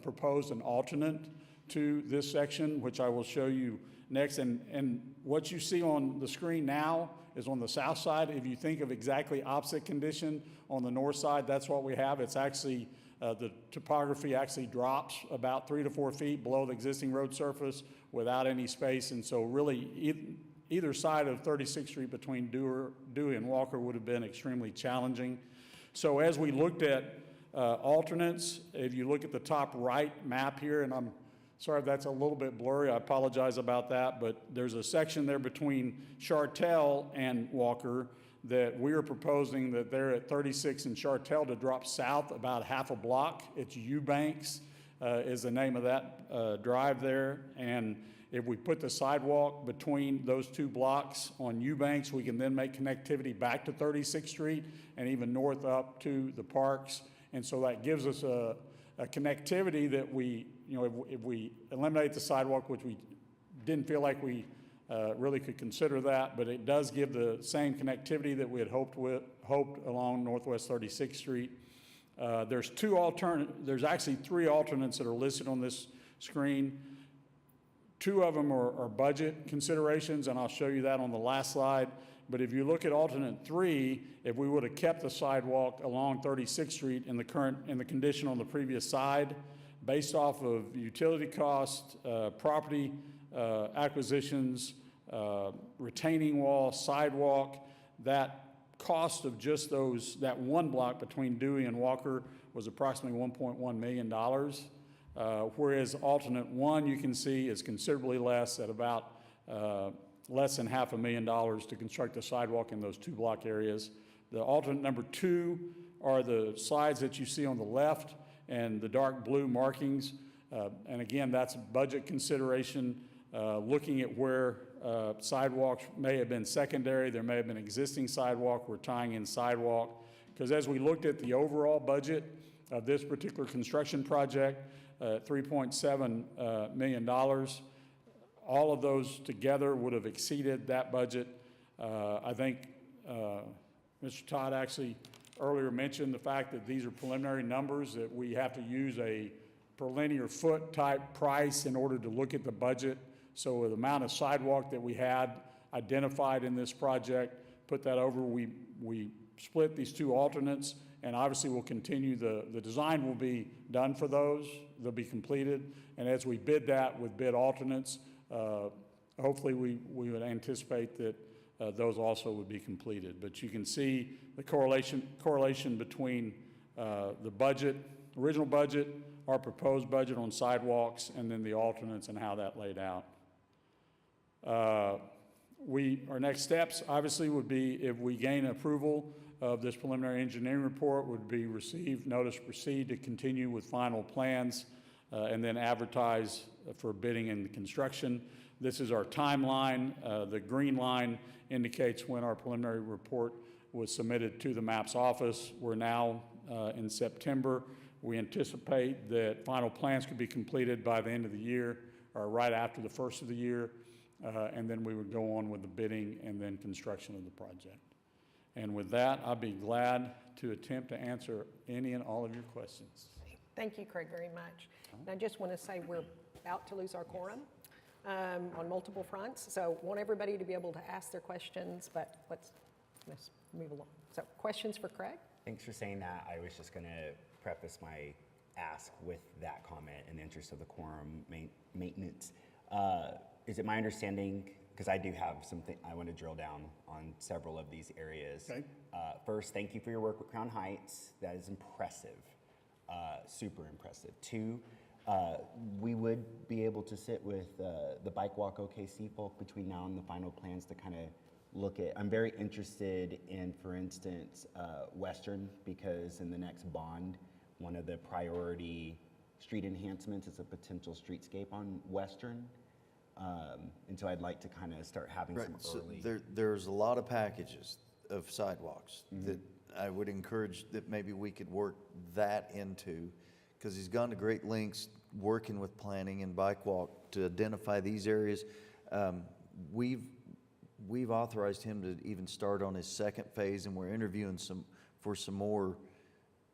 Speaker 13: propose an alternate to this section, which I will show you next. And what you see on the screen now is on the south side. If you think of exactly opposite condition on the north side, that's what we have. It's actually, the topography actually drops about 3 to 4 feet below the existing road surface without any space. And so really either side of 36th Street between Dewey and Walker would have been extremely challenging. So as we looked at alternates, if you look at the top right map here, and I'm sorry if that's a little bit blurry, I apologize about that, but there's a section there between Chartel and Walker that we are proposing that they're at 36 and Chartel to drop south about half a block. It's Eubanks is the name of that drive there. And if we put the sidewalk between those two blocks on Eubanks, we can then make connectivity back to 36th Street and even north up to the parks. And so that gives us a connectivity that we, if we eliminate the sidewalk, which we didn't feel like we really could consider that, but it does give the same connectivity that we had hoped along Northwest 36th Street. There's actually 3 alternates that are listed on this screen. 2 of them are budget considerations, and I'll show you that on the last slide. But if you look at alternate 3, if we would have kept the sidewalk along 36th Street in the condition on the previous side, based off of utility costs, property acquisitions, retaining wall, sidewalk, that cost of just that one block between Dewey and Walker was approximately $1.1 million. Whereas alternate 1, you can see, is considerably less, at about less than $500,000 to construct a sidewalk in those 2 block areas. The alternate number 2 are the slides that you see on the left and the dark blue markings. And again, that's budget consideration, looking at where sidewalks may have been secondary. There may have been existing sidewalk. We're tying in sidewalk. Because as we looked at the overall budget of this particular construction project, $3.7 million, all of those together would have exceeded that budget. I think Mr. Todd actually earlier mentioned the fact that these are preliminary numbers, that we have to use a per linear foot type price in order to look at the budget. So the amount of sidewalk that we had identified in this project, put that over, we split these 2 alternates, and obviously we'll continue, the design will be done for those, they'll be completed, and as we bid that with bid alternates, hopefully we would anticipate that those also would be completed. But you can see the correlation between the budget, original budget, our proposed budget on sidewalks, and then the alternates and how that laid out. Our next steps obviously would be, if we gain approval of this preliminary engineering report, would be receive notice to proceed to continue with final plans and then advertise for bidding and construction. This is our timeline. The green line indicates when our preliminary report was submitted to the MAPS office. We're now in September. We anticipate that final plans could be completed by the end of the year or right after the first of the year. And then we would go on with the bidding and then construction of the project. And with that, I'll be glad to attempt to answer any and all of your questions.
Speaker 1: Thank you, Craig, very much. And I just want to say we're about to lose our quorum on multiple fronts. So want everybody to be able to ask their questions, but let's move along. So questions for Craig?
Speaker 9: Thanks for saying that. I was just going to preface my ask with that comment in the interest of the quorum maintenance. Is it my understanding, because I do have something, I want to drill down on several of these areas.
Speaker 13: Okay.
Speaker 9: First, thank you for your work with Crown Heights. That is impressive, super impressive. 2, we would be able to sit with the Bike Walk OKC folk between now and the final plans to kind of look at. I'm very interested in, for instance, Western, because in the next bond, one of the priority street enhancements is a potential streetscape on Western. And so I'd like to kind of start having some early.
Speaker 2: So there's a lot of packages of sidewalks that I would encourage that maybe we could work that into, because he's gone to great lengths working with planning and Bike Walk to identify these areas. We've authorized him to even start on his second phase, and we're interviewing for some more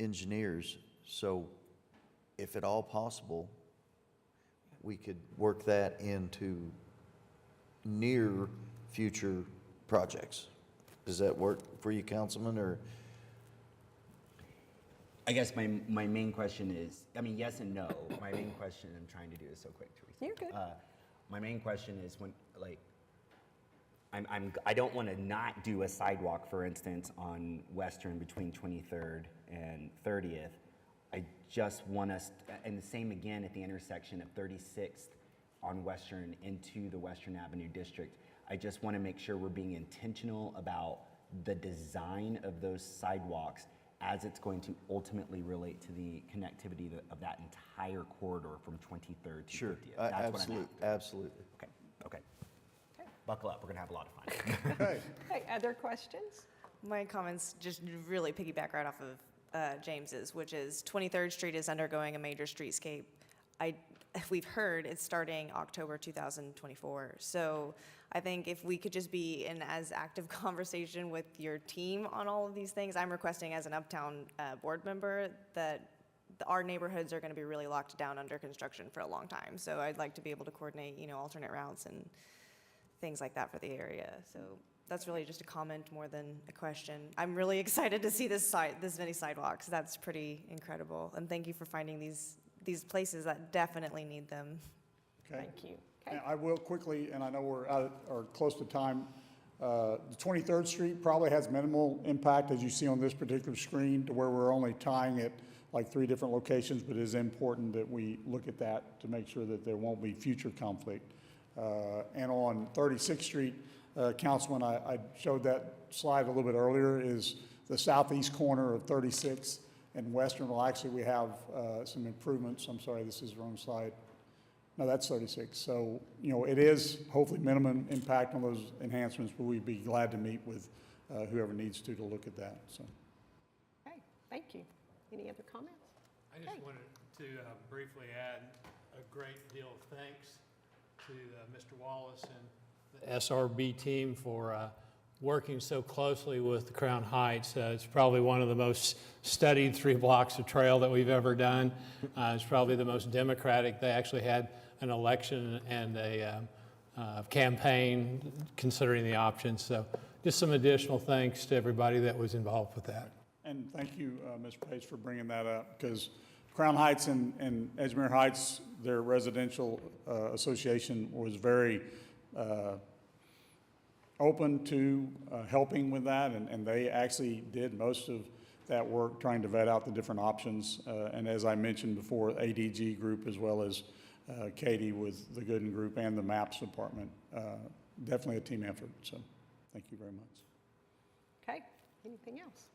Speaker 2: engineers. So if at all possible, we could work that into near future projects. Does that work for you, Councilman, or?
Speaker 9: I guess my main question is, I mean, yes and no. My main question, I'm trying to do this so quick, Teresa.
Speaker 1: You're good.
Speaker 9: My main question is when, like, I don't want to not do a sidewalk, for instance, on Western between 23rd and 30th. I just want us, and the same again at the intersection of 36th on Western into the Western Avenue District. I just want to make sure we're being intentional about the design of those sidewalks as it's going to ultimately relate to the connectivity of that entire corridor from 23rd to 50th. That's
Speaker 2: Absolutely,
Speaker 9: what I'm after.
Speaker 2: absolutely.
Speaker 9: Okay. Buckle up, we're gonna have a lot of fun.
Speaker 13: Okay.
Speaker 1: Hey, other questions?
Speaker 7: My comments just really piggyback right off of James's, which is 23rd Street is undergoing a major streetscape. we've heard it's starting October 2024. So I think if we could just be in as active conversation with your team on all of these things, I'm requesting as an Uptown board member that our neighborhoods are going to be really locked down under construction for a long time. So I'd like to be able to coordinate, alternate routes and things like that for the area. So that's really just a comment more than a question. I'm really excited to see this many sidewalks. That's pretty incredible. And thank you for finding these places that definitely need them.
Speaker 13: Okay.
Speaker 1: Thank you. Okay.
Speaker 13: And I will quickly, and I know we're out or close to time, the 23rd Street probably has minimal impact, as you see on this particular screen, to where we're only tying it like 3 different locations, but it is important that we look at that to make sure that there won't be future conflict. And on 36th Street, Councilman, I showed that slide a little bit earlier, is the southeast corner of 36 and Western. Well, actually, we have some improvements. I'm sorry, this is the wrong slide. No, that's 36. So, it is hopefully minimum impact on those enhancements, but we'd be glad to meet with whoever needs to look at that. So,
Speaker 1: Okay, thank you. Any other comments?
Speaker 11: I just wanted to briefly add a great deal of thanks to Mr. Wallace and the SRB team for working so closely with the Crown Heights. It's probably one of the most studied 3 blocks of trail that we've ever done. It's probably the most democratic. They actually had an election and a campaign considering the options. So just some additional thanks to everybody that was involved with that.
Speaker 13: and thank you, Mr. Page, for bringing that up, because Crown Heights and Edgemere Heights, their residential association was very open to helping with that, and they actually did most of that work trying to vet out the different options. And as I mentioned before, ADG Group as well as Katie with the Gooden Group and the MAPS department. Definitely a team effort, so thank you very much.
Speaker 1: Okay, anything else?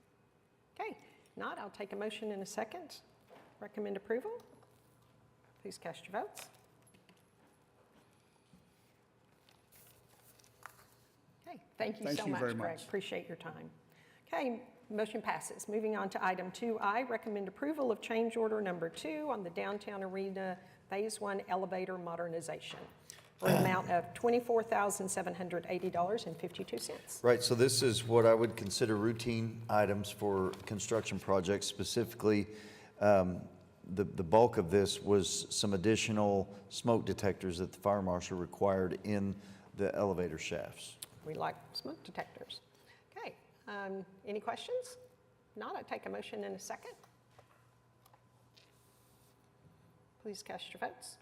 Speaker 1: Okay, not, I'll take a motion in a second. Recommend approval. Please cast your votes. Okay, thank you so much,
Speaker 13: very
Speaker 1: Greg.
Speaker 13: much.
Speaker 1: Appreciate your time. Okay, motion passes. Moving on to item 2I, recommend approval of change order number 2 on the Downtown Arena Phase 1 elevator modernization for an amount of $24,780.52.
Speaker 2: Right, so this is what I would consider routine items for construction projects. Specifically, the bulk of this was some additional smoke detectors that the fire marshal required in the elevator shafts.
Speaker 1: We like smoke detectors. Okay, any questions? Not, I take a motion in a second. Please cast your votes.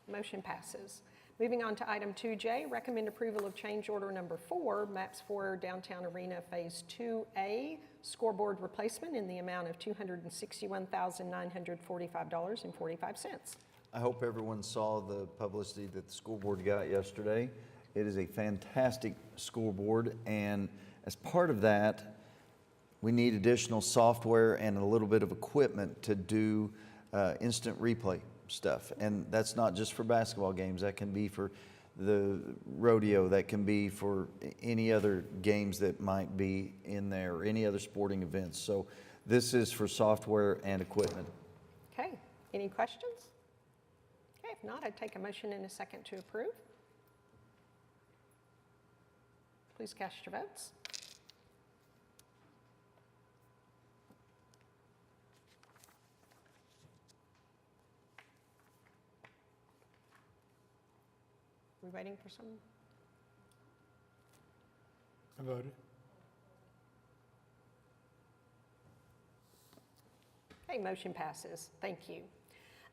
Speaker 1: Motion passes. Moving on to item 2J, recommend approval of change order number 4, MAPS 4 Downtown Arena Phase 2A scoreboard replacement in the amount of $261,945.45.
Speaker 2: I hope everyone saw the publicity that the school board got yesterday. It is a fantastic scoreboard, and as part of that, we need additional software and a little bit of equipment to do instant replay stuff. And that's not just for basketball games. That can be for the rodeo. That can be for any other games that might be in there, or any other sporting events. So this is for software and equipment.
Speaker 1: Okay, any questions? Okay, if not, I'd take a motion in a second to approve. Please cast your votes. We're waiting for some.
Speaker 11: I voted.
Speaker 1: Okay, motion passes. Thank you.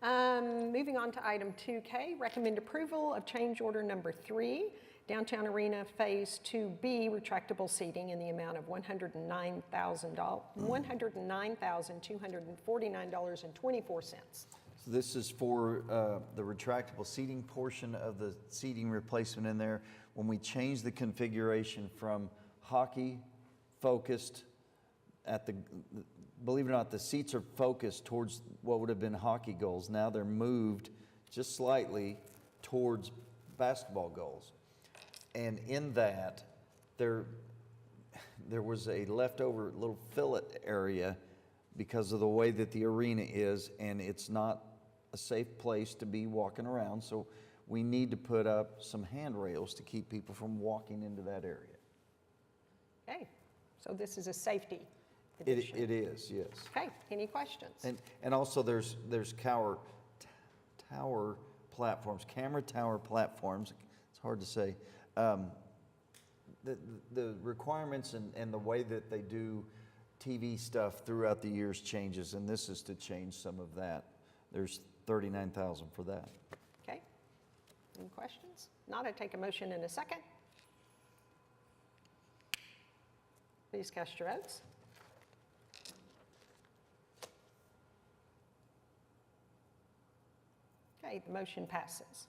Speaker 1: Moving on to item 2K, recommend approval of change order number 3, Downtown Arena Phase 2B retractable seating in the amount of $109,249.24.
Speaker 2: So this is for the retractable seating portion of the seating replacement in there. When we change the configuration from hockey focused at the, believe it or not, the seats are focused towards what would have been hockey goals. Now they're moved just slightly towards basketball goals. And in that, there was a leftover little fillet area because of the way that the arena is, and it's not a safe place to be walking around. So we need to put up some handrails to keep people from walking into that area.
Speaker 1: Okay, so this is a safety
Speaker 2: It
Speaker 1: addition.
Speaker 2: is, yes.
Speaker 1: Okay, any questions?
Speaker 2: And also there's tower platforms, camera tower platforms, it's hard to say. The requirements and the way that they do TV stuff throughout the years changes, and this is to change some of that. There's $39,000 for that.
Speaker 1: Okay, any questions? Not, I take a motion in a second. Please cast your votes. Okay, the motion passes.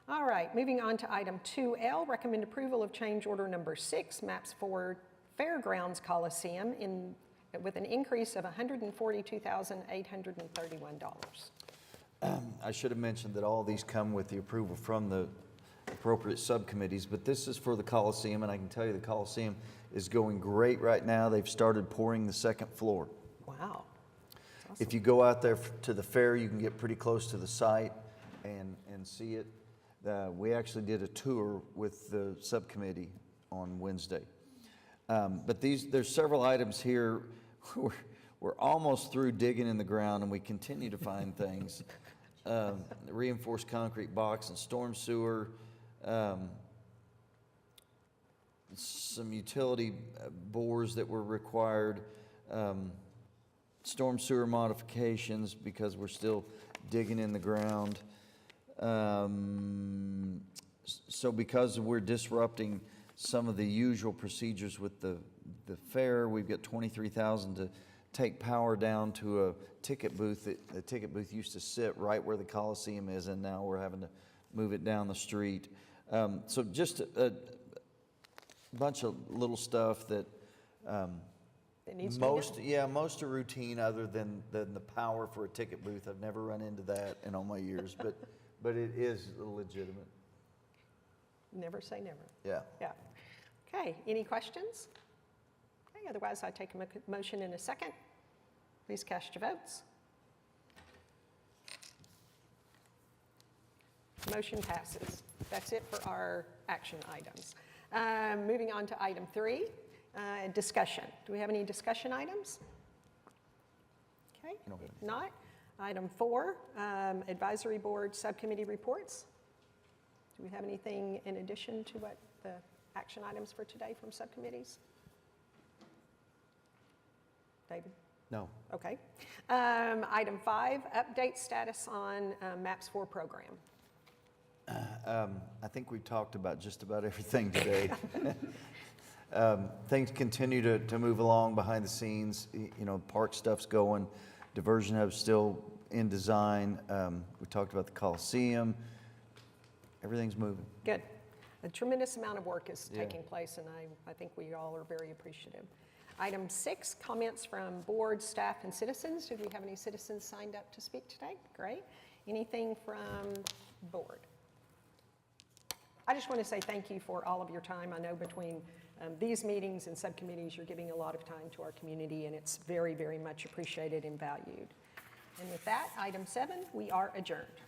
Speaker 1: All right, moving on to item 2L, recommend approval of change order number 6, maps for Fairgrounds Coliseum with an increase of $142,831.
Speaker 2: I should have mentioned that all these come with the approval from the appropriate subcommittees, but this is for the Coliseum, and I can tell you the Coliseum is going great right now. They've started pouring the second floor.
Speaker 1: Wow.
Speaker 2: If you go out there to the fair, you can get pretty close to the site and see it. We actually did a tour with the subcommittee on Wednesday. But there's several items here. We're almost through digging in the ground, and we continue to find things. Reinforced concrete box and storm sewer, some utility bores that were required, storm sewer modifications because we're still digging in the ground. So because we're disrupting some of the usual procedures with the fair, we've got $23,000 to take power down to a ticket booth. The ticket booth used to sit right where the Coliseum is, and now we're having to move it down the street. So just a bunch of little stuff that most are routine, other than the power for a ticket booth. I've never run into that in all my years, but it is legitimate.
Speaker 1: Never say never.
Speaker 2: Yeah.
Speaker 1: Yeah. Okay, any questions? Okay, otherwise I take a motion in a second. Please cast your votes. Motion passes. That's it for our action items. Moving on to item 3, discussion. Do we have any discussion items? Okay, if not. Item 4, advisory board subcommittee reports. Do we have anything in addition to what the action items for today from subcommittees? David?
Speaker 2: No.
Speaker 1: Okay. Item 5, update status on MAPS 4 program.
Speaker 2: I think we talked about just about everything today. Things continue to move along behind the scenes. You know, park stuff's going. Diversion hub's still in design. We talked about the Coliseum. Everything's moving.
Speaker 1: Good. A tremendous amount of work is taking place, and I think we all are very appreciative. Item 6, comments from board, staff, and citizens. Did we have any citizens signed up to speak today? Great. Anything from board? I just want to say thank you for all of your time. I know between these meetings and subcommittees, you're giving a lot of time to our community, and it's very, very much appreciated and valued. And with that, item 7, we are adjourned.